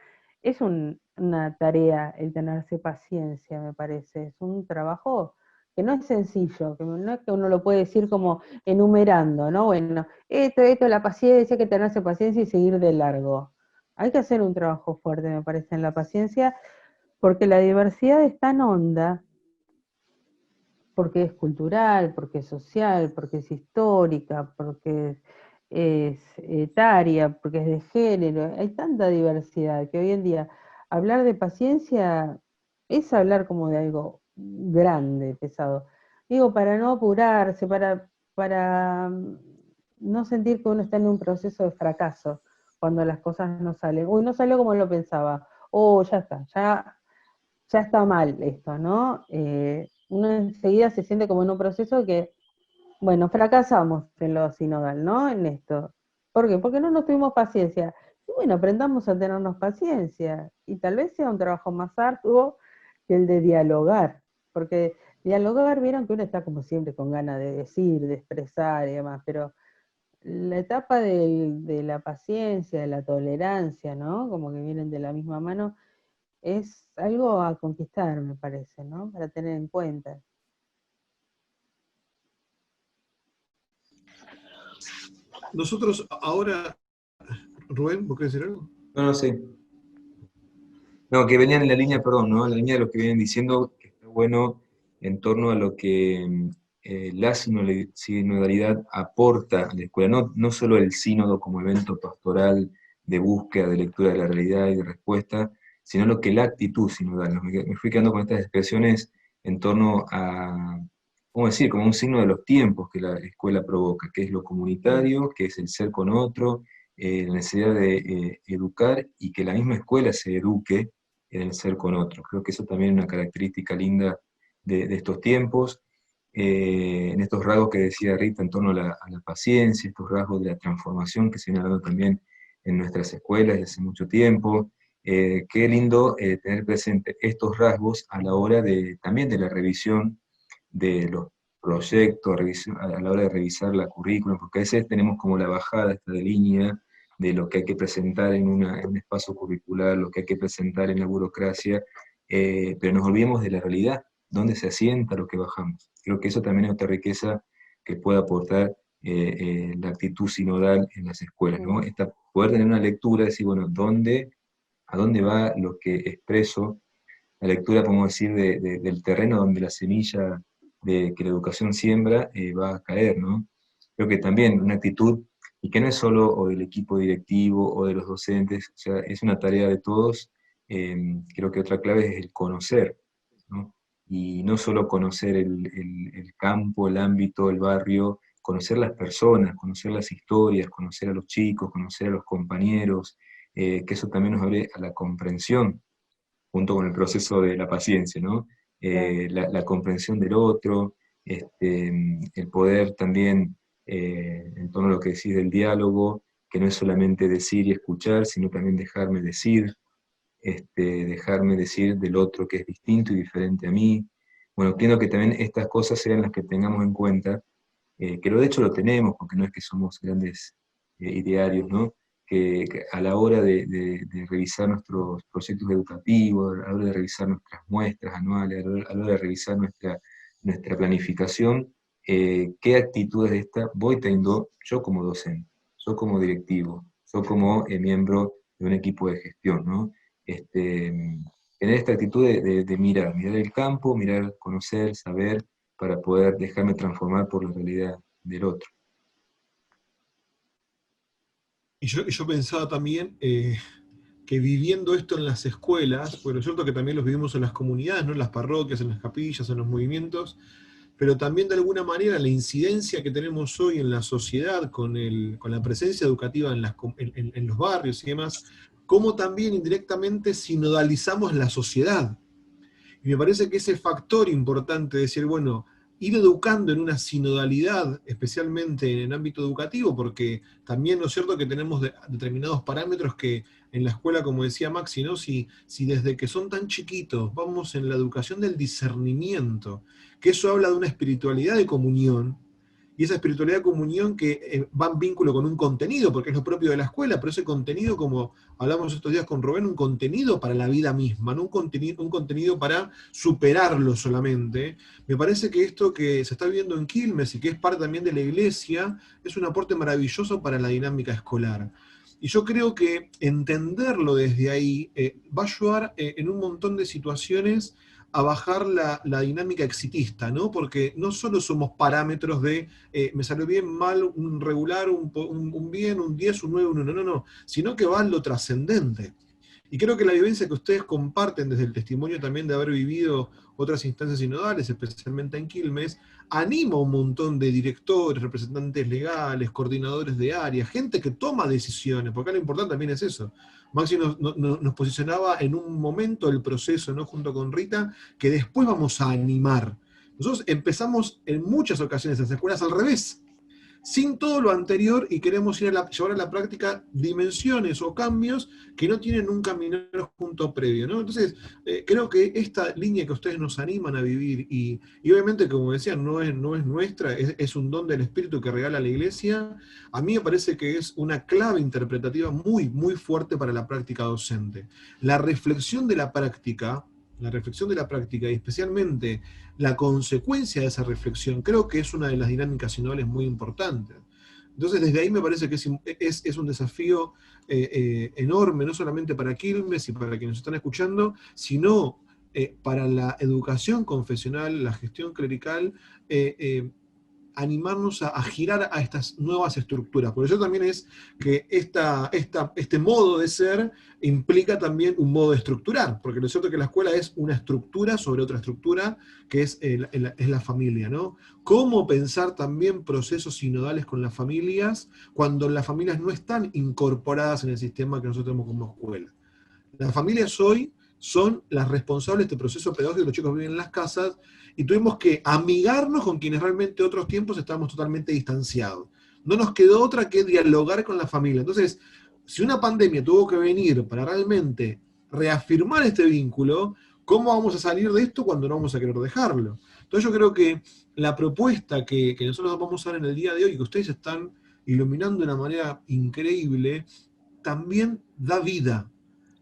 es una tarea el tenerse paciencia, me parece. Es un trabajo que no es sencillo, que no es que uno lo puede decir como enumerando, ¿no? Bueno, la paciencia, hay que tenerse paciencia y seguir de largo. Hay que hacer un trabajo fuerte, me parece, en la paciencia, porque la diversidad es tan honda, porque es cultural, porque es social, porque es histórica, porque es etaria, porque es de género. Hay tanta diversidad que hoy en día hablar de paciencia es hablar como de algo grande, pesado. Digo, para no apurarse, para no sentir que uno está en un proceso de fracaso cuando las cosas no salen. Uy, no salió como lo pensaba. Oh, ya está, ya está mal esto, ¿no? Uno enseguida se siente como en un proceso que, bueno, fracasamos en lo sinodal, ¿no? En esto. ¿Por qué? Porque no nos tuvimos paciencia. Y bueno, aprendamos a tenernos paciencia. Y tal vez sea un trabajo más arduo que el de dialogar. Porque dialogar, vieron que uno está como siempre con ganas de decir, de expresar y demás, pero la etapa de la paciencia, de la tolerancia, ¿no? Como que vienen de la misma mano, es algo a conquistar, me parece, ¿no? Para tener en cuenta. Nosotros ahora, Rubén, ¿vos querés decir algo? No, no sé. No, que venían en la línea, perdón, ¿no? En la línea de lo que vienen diciendo, que está bueno en torno a lo que la sinodalidad aporta a la escuela, no solo el sínodo como evento pastoral de búsqueda, de lectura de la realidad y de respuesta, sino lo que la actitud sinodal, ¿no? Me fui quedando con estas expresiones en torno a, ¿cómo decir?, como un signo de los tiempos que la escuela provoca, que es lo comunitario, que es el ser con otro, la necesidad de educar y que la misma escuela se eduque en el ser con otro. Creo que eso también es una característica linda de estos tiempos, en estos rasgos que decía Rita en torno a la paciencia, estos rasgos de la transformación que se viene hablando también en nuestras escuelas desde hace mucho tiempo. Qué lindo tener presente estos rasgos a la hora también de la revisión de los proyectos, a la hora de revisar la currículum, porque a veces tenemos como la bajada esta de línea de lo que hay que presentar en un espacio curricular, lo que hay que presentar en la burocracia, pero nos olvidemos de la realidad, dónde se asienta lo que bajamos. Creo que eso también es otra riqueza que puede aportar la actitud sinodal en las escuelas, ¿no? Poder tener una lectura, decir, bueno, ¿a dónde va lo que expreso? La lectura, podemos decir, del terreno donde la semilla de que la educación siembra va a caer, ¿no? Creo que también una actitud, y que no es solo o del equipo directivo o de los docentes, o sea, es una tarea de todos. Creo que otra clave es el conocer, ¿no? Y no solo conocer el campo, el ámbito, el barrio, conocer las personas, conocer las historias, conocer a los chicos, conocer a los compañeros, que eso también nos abre a la comprensión, junto con el proceso de la paciencia, ¿no? La comprensión del otro, el poder también, en torno a lo que decís del diálogo, que no es solamente decir y escuchar, sino también dejarme decir del otro que es distinto y diferente a mí. Bueno, quiero que también estas cosas sean las que tengamos en cuenta, que de hecho lo tenemos, porque no es que somos grandes idearios, ¿no? Que a la hora de revisar nuestros proyectos educativos, a la hora de revisar nuestras muestras anuales, a la hora de revisar nuestra planificación, qué actitudes de esta voy teniendo yo como docente, yo como directivo, yo como miembro de un equipo de gestión, ¿no? Tener esta actitud de mirar el campo, mirar, conocer, saber, para poder dejarme transformar por la realidad del otro. Y yo pensaba también que viviendo esto en las escuelas, bueno, es cierto que también los vivimos en las comunidades, ¿no? En las parroquias, en las capillas, en los movimientos, pero también de alguna manera la incidencia que tenemos hoy en la sociedad con la presencia educativa en los barrios y demás, cómo también indirectamente sinodalizamos la sociedad. Y me parece que ese factor importante de decir, bueno, ir educando en una sinodalidad, especialmente en el ámbito educativo, porque también, ¿no es cierto?, que tenemos determinados parámetros que en la escuela, como decía Maxi, ¿no? Si desde que son tan chiquitos vamos en la educación del discernimiento, que eso habla de una espiritualidad de comunión, y esa espiritualidad de comunión que va en vínculo con un contenido, porque es lo propio de la escuela, pero ese contenido, como hablamos estos días con Rubén, un contenido para la vida misma, no un contenido para superarlo solamente. Me parece que esto que se está viendo en Quilmes y que es parte también de la iglesia, es un aporte maravilloso para la dinámica escolar. Y yo creo que entenderlo desde ahí va a ayudar en un montón de situaciones a bajar la dinámica exitista, ¿no? Porque no solo somos parámetros de me salió bien, mal, un regular, un bien, un 10, un 9, un 1, no, sino que va en lo trascendente. Y creo que la vivencia que ustedes comparten desde el testimonio también de haber vivido otras instancias sinodales, especialmente en Quilmes, anima a un montón de directores, representantes legales, coordinadores de áreas, gente que toma decisiones, porque lo importante también es eso. Maxi nos posicionaba en un momento del proceso, ¿no?, junto con Rita, que después vamos a animar. Nosotros empezamos en muchas ocasiones en las escuelas al revés, sin todo lo anterior, y queremos llevar a la práctica dimensiones o cambios que no tienen un caminar junto previo, ¿no? Entonces, creo que esta línea que ustedes nos animan a vivir, y obviamente, como decían, no es nuestra, es un don del Espíritu que regala la Iglesia, a mí me parece que es una clave interpretativa muy, muy fuerte para la práctica docente. La reflexión de la práctica, y especialmente la consecuencia de esa reflexión, creo que es una de las dinámicas sinodales muy importantes. Entonces, desde ahí me parece que es un desafío enorme, no solamente para Quilmes y para quienes nos están escuchando, sino para la educación confesional, la gestión clerical, animarnos a girar a estas nuevas estructuras. Por eso también es que este modo de ser implica también un modo de estructurar, porque lo cierto es que la escuela es una estructura sobre otra estructura, que es la familia, ¿no? Cómo pensar también procesos sinodales con las familias, cuando las familias no están incorporadas en el sistema que nosotros tenemos como escuela. Las familias hoy son las responsables de este proceso pedagógico, los chicos viven en las casas, y tuvimos que amigarnos con quienes realmente otros tiempos estábamos totalmente distanciados. No nos quedó otra que dialogar con la familia. Entonces, si una pandemia tuvo que venir para realmente reafirmar este vínculo, ¿cómo vamos a salir de esto cuando no vamos a querer dejarlo? Entonces yo creo que la propuesta que nosotros vamos a dar en el día de hoy, que ustedes están iluminando de una manera increíble, también da vida.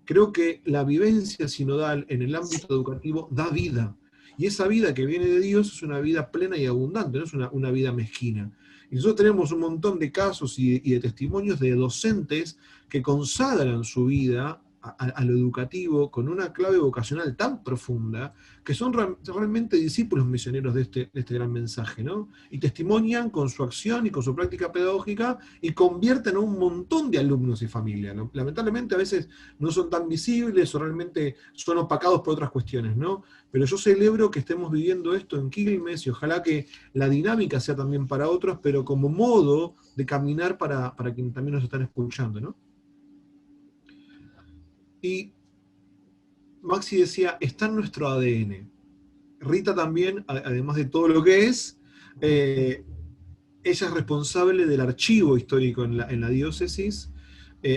Creo que la vivencia sinodal en el ámbito educativo da vida. Y esa vida que viene de Dios es una vida plena y abundante, no es una vida mezquina. Y nosotros tenemos un montón de casos y de testimonios de docentes que consagran su vida a lo educativo con una clave vocacional tan profunda que son realmente discípulos misioneros de este gran mensaje, ¿no? Y testimonian con su acción y con su práctica pedagógica y convierten a un montón de alumnos y familias, ¿no? Lamentablemente a veces no son tan visibles o realmente son opacados por otras cuestiones, ¿no? Pero yo celebro que estemos viviendo esto en Quilmes y ojalá que la dinámica sea también para otros, pero como modo de caminar para quienes también nos están escuchando, ¿no? Y Maxi decía, está en nuestro ADN. Rita también, además de todo lo que es, ella es responsable del archivo histórico en la diócesis,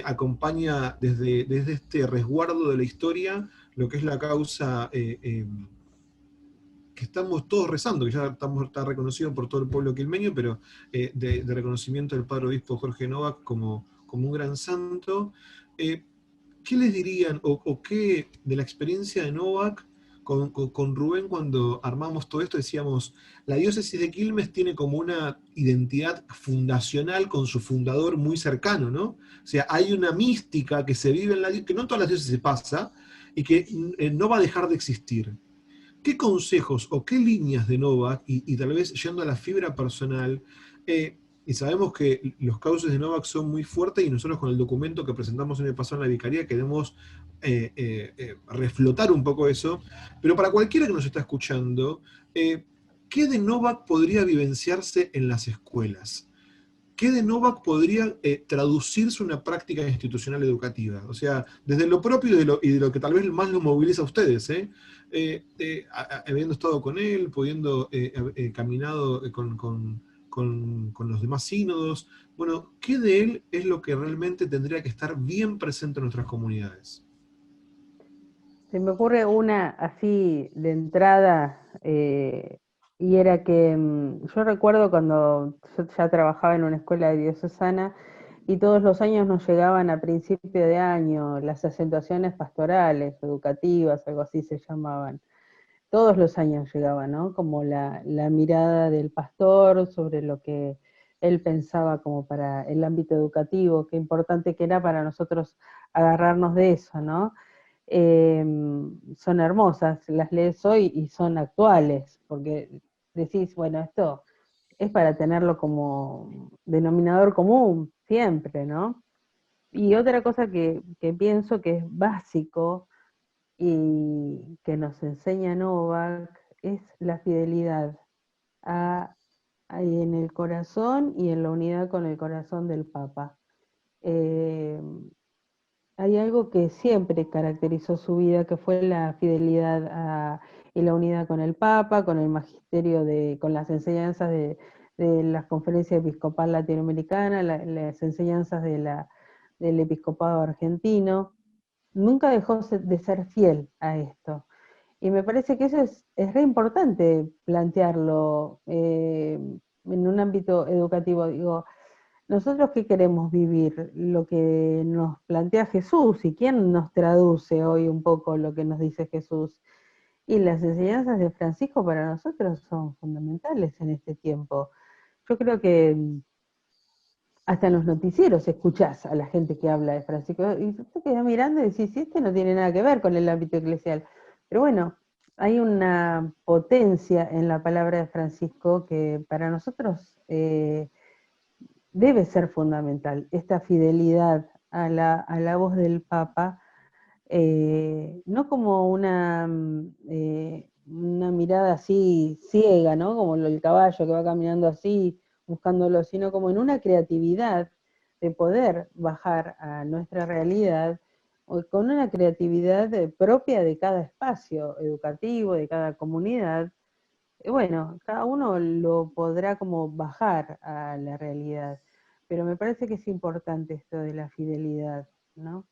acompaña desde este resguardo de la historia lo que es la causa que estamos todos rezando, que ya está reconocido por todo el pueblo quilmeño, pero de reconocimiento del padre obispo Jorge Novak como un gran santo. ¿Qué les dirían, o qué de la experiencia de Novak con Rubén cuando armamos todo esto? Decíamos, la diócesis de Quilmes tiene como una identidad fundacional con su fundador muy cercano, ¿no? O sea, hay una mística que se vive en la que no en todas las diócesis pasa, y que no va a dejar de existir. ¿Qué consejos o qué líneas de Novak, y tal vez yendo a la fibra personal, y sabemos que los cauces de Novak son muy fuertes y nosotros con el documento que presentamos en el pasado en la Vicaría queremos reflotar un poco eso, pero para cualquiera que nos está escuchando, ¿qué de Novak podría vivenciarse en las escuelas? ¿Qué de Novak podría traducirse una práctica institucional educativa? O sea, desde lo propio y de lo que tal vez más lo moviliza a ustedes, habiendo estado con él, pudiendo caminado con los demás sínodos. Bueno, ¿qué de él es lo que realmente tendría que estar bien presente en nuestras comunidades? Se me ocurre una así de entrada, y era que yo recuerdo cuando yo ya trabajaba en una escuela diocesana y todos los años nos llegaban a principio de año las acentuaciones pastorales, educativas, algo así se llamaban. Todos los años llegaban, ¿no? Como la mirada del pastor sobre lo que él pensaba como para el ámbito educativo, qué importante que era para nosotros agarrarnos de eso, ¿no? Son hermosas, las lees hoy y son actuales, porque decís, bueno, esto es para tenerlo como denominador común siempre, ¿no? Y otra cosa que pienso que es básico y que nos enseña Novak es la fidelidad en el corazón y en la unidad con el corazón del Papa. Eh, Hay algo que siempre caracterizó su vida, que fue la fidelidad y la unidad con el Papa, con el magisterio, con las enseñanzas de la Conferencia Episcopal Latinoamericana, las enseñanzas del episcopado argentino. Nunca dejó de ser fiel a esto. Y me parece que eso es re importante plantearlo en un ámbito educativo. Digo, ¿nosotros qué queremos vivir? Lo que nos plantea Jesús, y quién nos traduce hoy un poco lo que nos dice Jesús. Y las enseñanzas de Francisco para nosotros son fundamentales en este tiempo. Yo creo que hasta en los noticieros escuchás a la gente que habla de Francisco, y te quedás mirando y decís, este no tiene nada que ver con el ámbito eclesial. Pero bueno, hay una potencia en la palabra de Francisco que para nosotros debe ser fundamental, esta fidelidad a la voz del Papa, no como una mirada así ciega, ¿no? Como el caballo que va caminando así, buscándolo, sino como en una creatividad de poder bajar a nuestra realidad, con una creatividad propia de cada espacio educativo, de cada comunidad. Bueno, cada uno lo podrá como bajar a la realidad, pero me parece que es importante esto de la fidelidad, ¿no?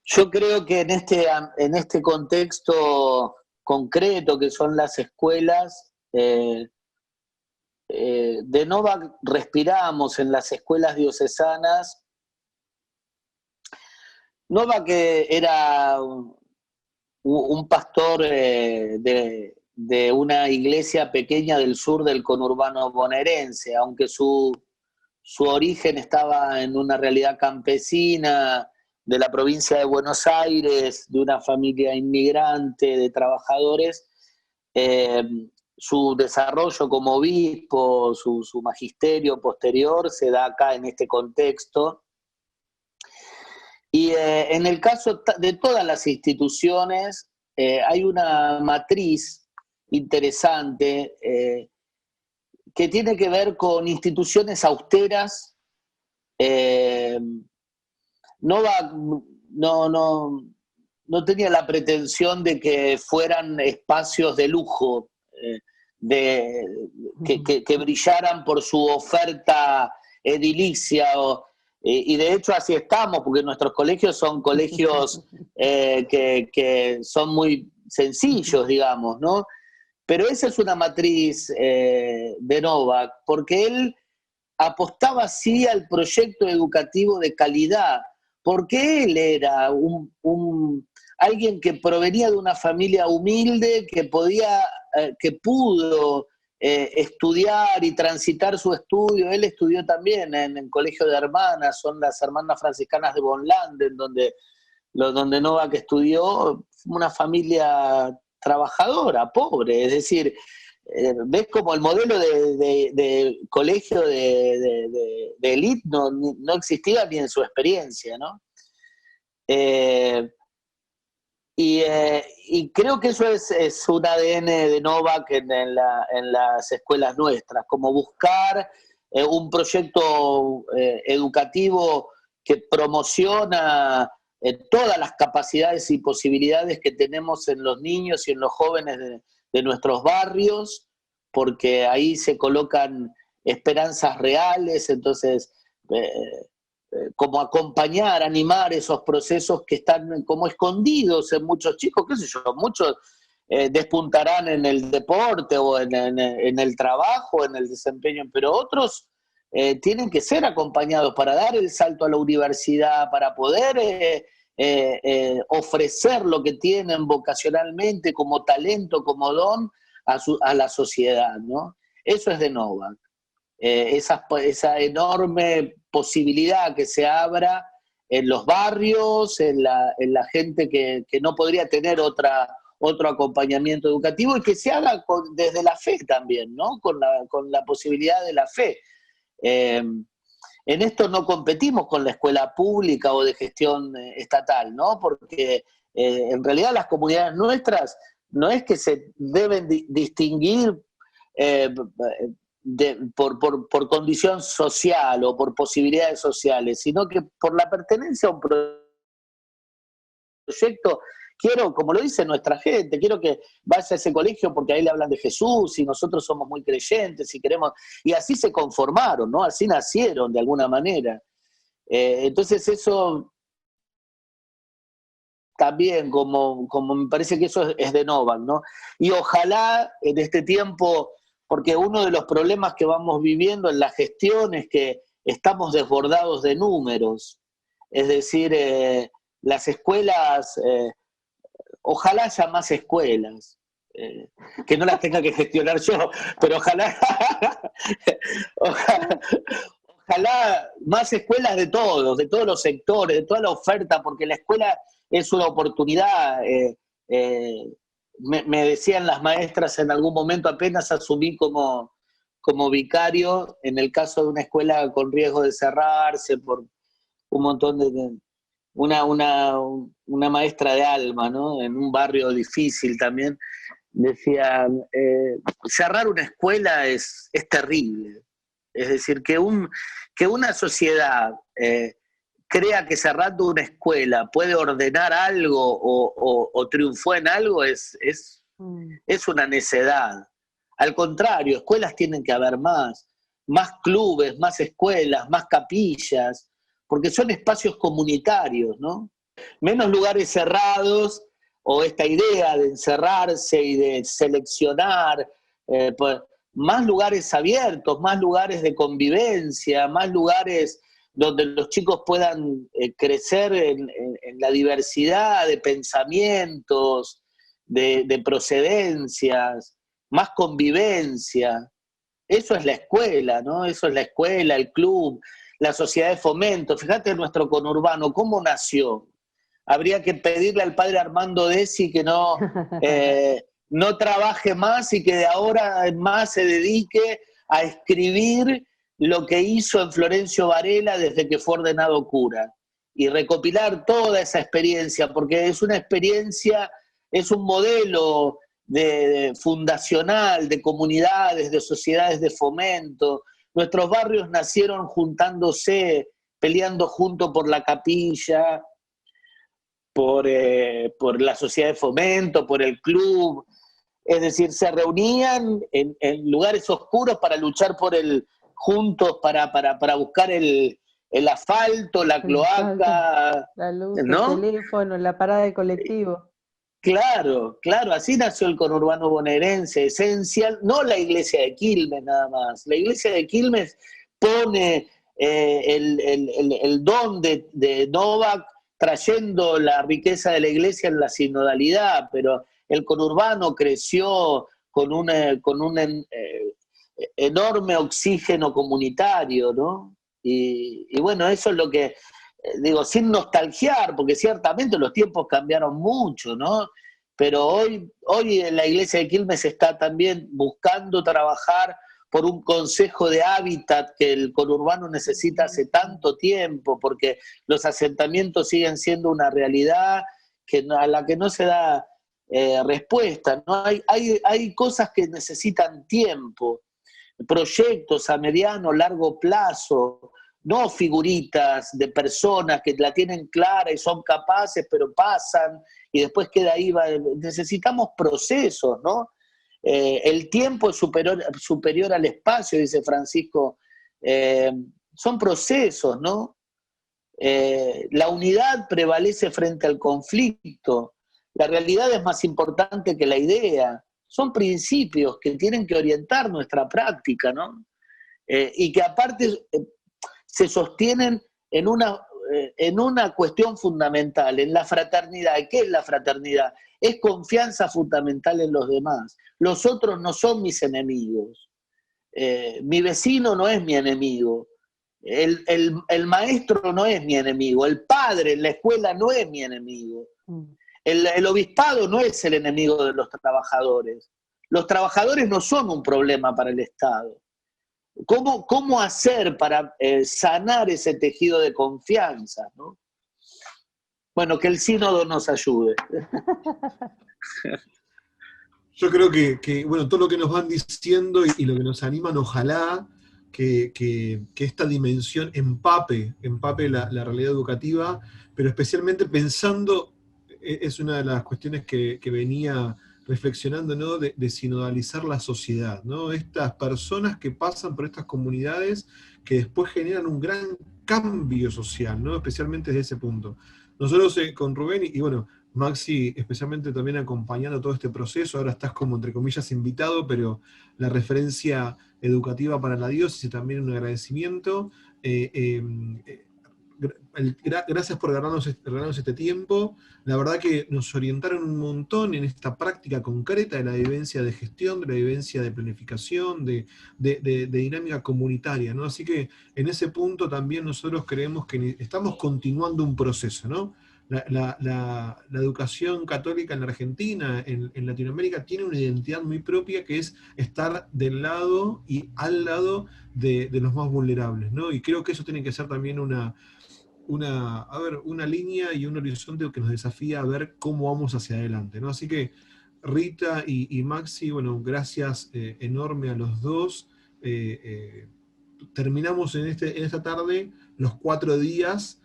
Yo creo que en este contexto concreto que son las escuelas, de Novak respiramos en las escuelas diocesanas. Novak era un pastor de una iglesia pequeña del sur del conurbano bonaerense, aunque su su origen estaba en una realidad campesina de la provincia de Buenos Aires, de una familia inmigrante, de trabajadores. Su desarrollo como obispo, su magisterio posterior se da acá en este contexto. Y en el caso de todas las instituciones, hay una matriz interesante que tiene que ver con instituciones austeras. No tenía la pretensión de que fueran espacios de lujo, que brillaran por su oferta edilicia, y de hecho así estamos, porque nuestros colegios son colegios que son muy sencillos, digamos, ¿no? Pero esa es una matriz de Novak, porque él apostaba sí al proyecto educativo de calidad, porque él era alguien que provenía de una familia humilde, que pudo estudiar y transitar su estudio. Él estudió también en el Colegio de Hermanas, son las Hermanas Franciscanas de Bonlanden, donde Novak estudió. Una familia trabajadora, pobre, es decir, ves como el modelo de colegio de élite no existía ni en su experiencia, ¿no? Y creo que eso es un ADN de Novak en las escuelas nuestras, como buscar un proyecto educativo que promociona todas las capacidades y posibilidades que tenemos en los niños y en los jóvenes de nuestros barrios, porque ahí se colocan esperanzas reales. Entonces, como acompañar, animar esos procesos que están como escondidos en muchos chicos, qué sé yo, muchos despuntarán en el deporte o en el trabajo, en el desempeño, pero otros tienen que ser acompañados para dar el salto a la universidad, para poder ofrecer lo que tienen vocacionalmente como talento, como don a la sociedad, ¿no? Eso es de Novak. Esa enorme posibilidad que se abra en los barrios, en la gente que no podría tener otro acompañamiento educativo, y que se haga desde la fe también, ¿no? Con la posibilidad de la fe. En esto no competimos con la escuela pública o de gestión estatal, ¿no? Porque en realidad las comunidades nuestras no es que se deben distinguir por condición social o por posibilidades sociales, sino que por la pertenencia a un proyecto. Quiero, como lo dice nuestra gente, quiero que vaya a ese colegio porque ahí le hablan de Jesús y nosotros somos muy creyentes y queremos, y así se conformaron, ¿no? Así nacieron de alguna manera. Entonces eso también, como me parece que eso es de Novak, ¿no? Y ojalá en este tiempo, porque uno de los problemas que vamos viviendo en la gestión es que estamos desbordados de números, es decir, las escuelas... ojalá haya más escuelas, que no las tenga que gestionar yo, pero ojalá más escuelas de todos los sectores, de toda la oferta, porque la escuela es una oportunidad. Me decían las maestras en algún momento, apenas asumí como vicario, en el caso de una escuela con riesgo de cerrarse por un montón de... Una maestra de Alma, ¿no? En un barrio difícil también, decía, cerrar una escuela es terrible. Es decir, que una sociedad crea que cerrando una escuela puede ordenar algo o triunfó en algo es una necedad. Al contrario, escuelas tienen que haber más clubes, más escuelas, más capillas, porque son espacios comunitarios, ¿no? Menos lugares cerrados, o esta idea de encerrarse y de seleccionar, pues, más lugares abiertos, más lugares de convivencia, más lugares donde los chicos puedan crecer en la diversidad de pensamientos, de procedencias, más convivencia. eso es la escuela, ¿no? Eso es la escuela, el club, la sociedad de fomento. Fíjate nuestro conurbano, ¿cómo nació? Habría que pedirle al padre Armando Desi que no trabaje más y que de ahora en más se dedique a escribir lo que hizo en Florencio Varela desde que fue ordenado cura y recopilar toda esa experiencia, porque es una experiencia, es un modelo fundacional, de comunidades, de sociedades de fomento. Nuestros barrios nacieron juntándose, peleando juntos por la capilla, por la sociedad de fomento, por el club. Es decir, se reunían en lugares oscuros para luchar juntos para buscar el asfalto, la cloaca, la luz, ¿no? el teléfono, la parada de colectivo. Claro, así nació el conurbano bonaerense, esencial, no la iglesia de Quilmes nada más. La iglesia de Quilmes pone el don de Novak trayendo la riqueza de la iglesia en la sinodalidad, pero el conurbano creció con un enorme oxígeno comunitario, ¿no? Y bueno, eso es lo que, digo, sin nostalgiar, porque ciertamente los tiempos cambiaron mucho, ¿no? Pero hoy la iglesia de Quilmes está también buscando trabajar por un consejo de hábitat que el conurbano necesita hace tanto tiempo, porque los asentamientos siguen siendo una realidad a la que no se da respuesta, ¿no? Hay cosas que necesitan tiempo, proyectos a mediano, largo plazo, no figuritas de personas que la tienen clara y son capaces, pero pasan y después queda ahí. Necesitamos procesos, ¿no? El tiempo es superior al espacio, dice Francisco. Son procesos, ¿no? La unidad prevalece frente al conflicto. La realidad es más importante que la idea. Son principios que tienen que orientar nuestra práctica, ¿no? Y que aparte se sostienen en una cuestión fundamental, en la fraternidad. ¿Qué es la fraternidad? Es confianza fundamental en los demás. Los otros no son mis enemigos. Mi vecino no es mi enemigo. El maestro no es mi enemigo. El padre en la escuela no es mi enemigo. El obispado no es el enemigo de los trabajadores. Los trabajadores no son un problema para el Estado. ¿Cómo hacer para sanar ese tejido de confianza, ¿no? Bueno, que el sínodo nos ayude. Yo creo que bueno, todo lo que nos van diciendo y lo que nos animan, ojalá que esta dimensión empape la realidad educativa, pero especialmente pensando, es una de las cuestiones que venía reflexionando, ¿no? De sinodalizar la sociedad, ¿no? Estas personas que pasan por estas comunidades que después generan un gran cambio social, ¿no? Especialmente desde ese punto. Nosotros con Rubén y bueno, Maxi, especialmente también acompañando todo este proceso, ahora estás como entre comillas invitado, pero la referencia educativa para la diócesis también un agradecimiento. Gracias por ganarnos este tiempo. La verdad que nos orientaron un montón en esta práctica concreta de la vivencia de gestión, de la vivencia de planificación, de dinámica comunitaria, ¿no? Así que en ese punto también nosotros creemos que estamos continuando un proceso, ¿no? La educación católica en la Argentina, en Latinoamérica, tiene una identidad muy propia que es estar del lado y al lado de los más vulnerables, ¿no? Y creo que eso tiene que ser también una línea y un horizonte que nos desafía a ver cómo vamos hacia adelante, ¿no? Así que Rita y Maxi, bueno, gracias enorme a los dos. Terminamos en esta tarde los 4 días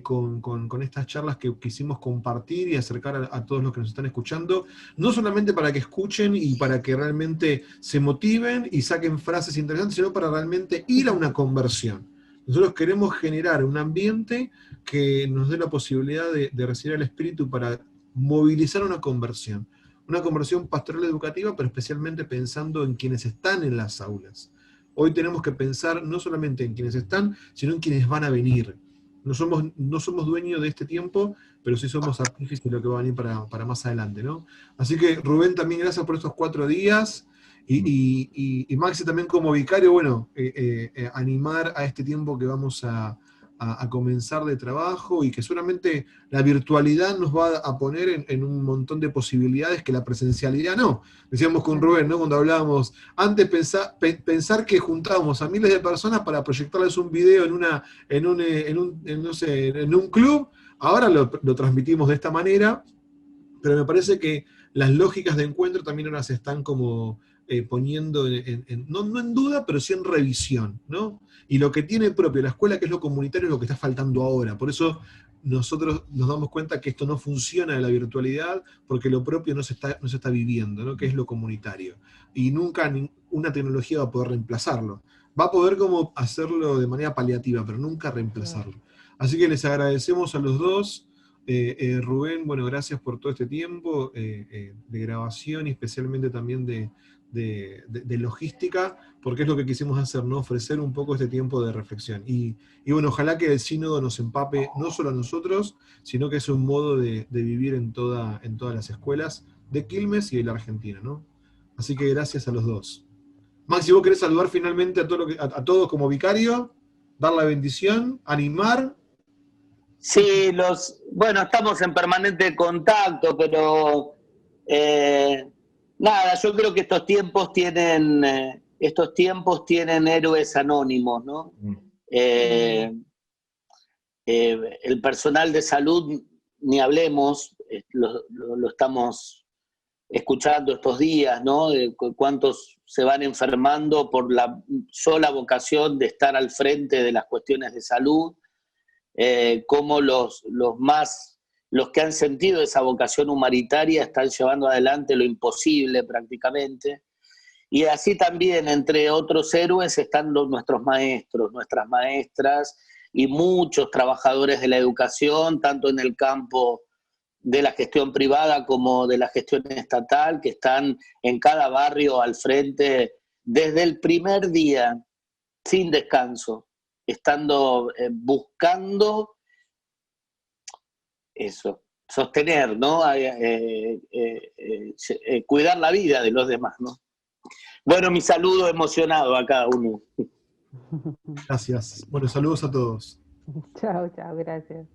con estas charlas que quisimos compartir y acercar a todos los que nos están escuchando, no solamente para que escuchen y para que realmente se motiven y saquen frases interesantes, sino para realmente ir a una conversión. Nosotros queremos generar un ambiente que nos dé la posibilidad de recibir al Espíritu para movilizar una conversión pastoral educativa, pero especialmente pensando en quienes están en las aulas. Hoy tenemos que pensar no solamente en quienes están, sino en quienes van a venir. No somos dueños de este tiempo, pero sí somos artífices de lo que va a venir para más adelante, ¿no? Así que, Rubén, también gracias por estos 4 días. Y Maxi también como vicario, bueno, animar a este tiempo que vamos a comenzar de trabajo y que seguramente la virtualidad nos va a poner en un montón de posibilidades que la presencialidad no. Decíamos con Rubén, ¿no? Cuando hablábamos, antes pensar que juntábamos a miles de personas para proyectarles un video no sé, en un club, ahora lo transmitimos de esta manera, pero me parece que las lógicas de encuentro también ahora se están como poniendo no en duda, pero sí en revisión, ¿no? Y lo que tiene propio la escuela, que es lo comunitario, es lo que está faltando ahora. Por eso nosotros nos damos cuenta que esto no funciona de la virtualidad, porque lo propio no se está viviendo, ¿no? Que es lo comunitario. Y nunca una tecnología va a poder reemplazarlo. Va a poder como hacerlo de manera paliativa, pero nunca reemplazarlo. Así que les agradecemos a los dos. Rubén, bueno, gracias por todo este tiempo de grabación y especialmente también de logística, porque es lo que quisimos hacer, ¿no? Ofrecer un poco este tiempo de reflexión. Y bueno, ojalá que el sínodo nos empape no solo a nosotros, sino que es un modo de vivir en todas las escuelas de Quilmes y de la Argentina, ¿no? Así que gracias a los dos. Maxi, ¿vos querés saludar finalmente a todos como vicario? Dar la bendición, animar. Sí, bueno, estamos en permanente contacto, pero nada, yo creo que estos tiempos tienen héroes anónimos, ¿no? El personal de salud, ni hablemos, lo estamos escuchando estos días, ¿no? De cuántos se van enfermando por la sola vocación de estar al frente de las cuestiones de salud. Cómo los que han sentido esa vocación humanitaria están llevando adelante lo imposible prácticamente. Y así también, entre otros héroes, están nuestros maestros, nuestras maestras y muchos trabajadores de la educación, tanto en el campo de la gestión privada como de la gestión estatal, que están en cada barrio al frente desde el primer día, sin descanso, estando buscando eso, sostener, ¿no? Cuidar la vida de los demás, ¿no? Bueno, mi saludo emocionado a cada uno. Gracias. Bueno, saludos a todos. Chao, chao, gracias.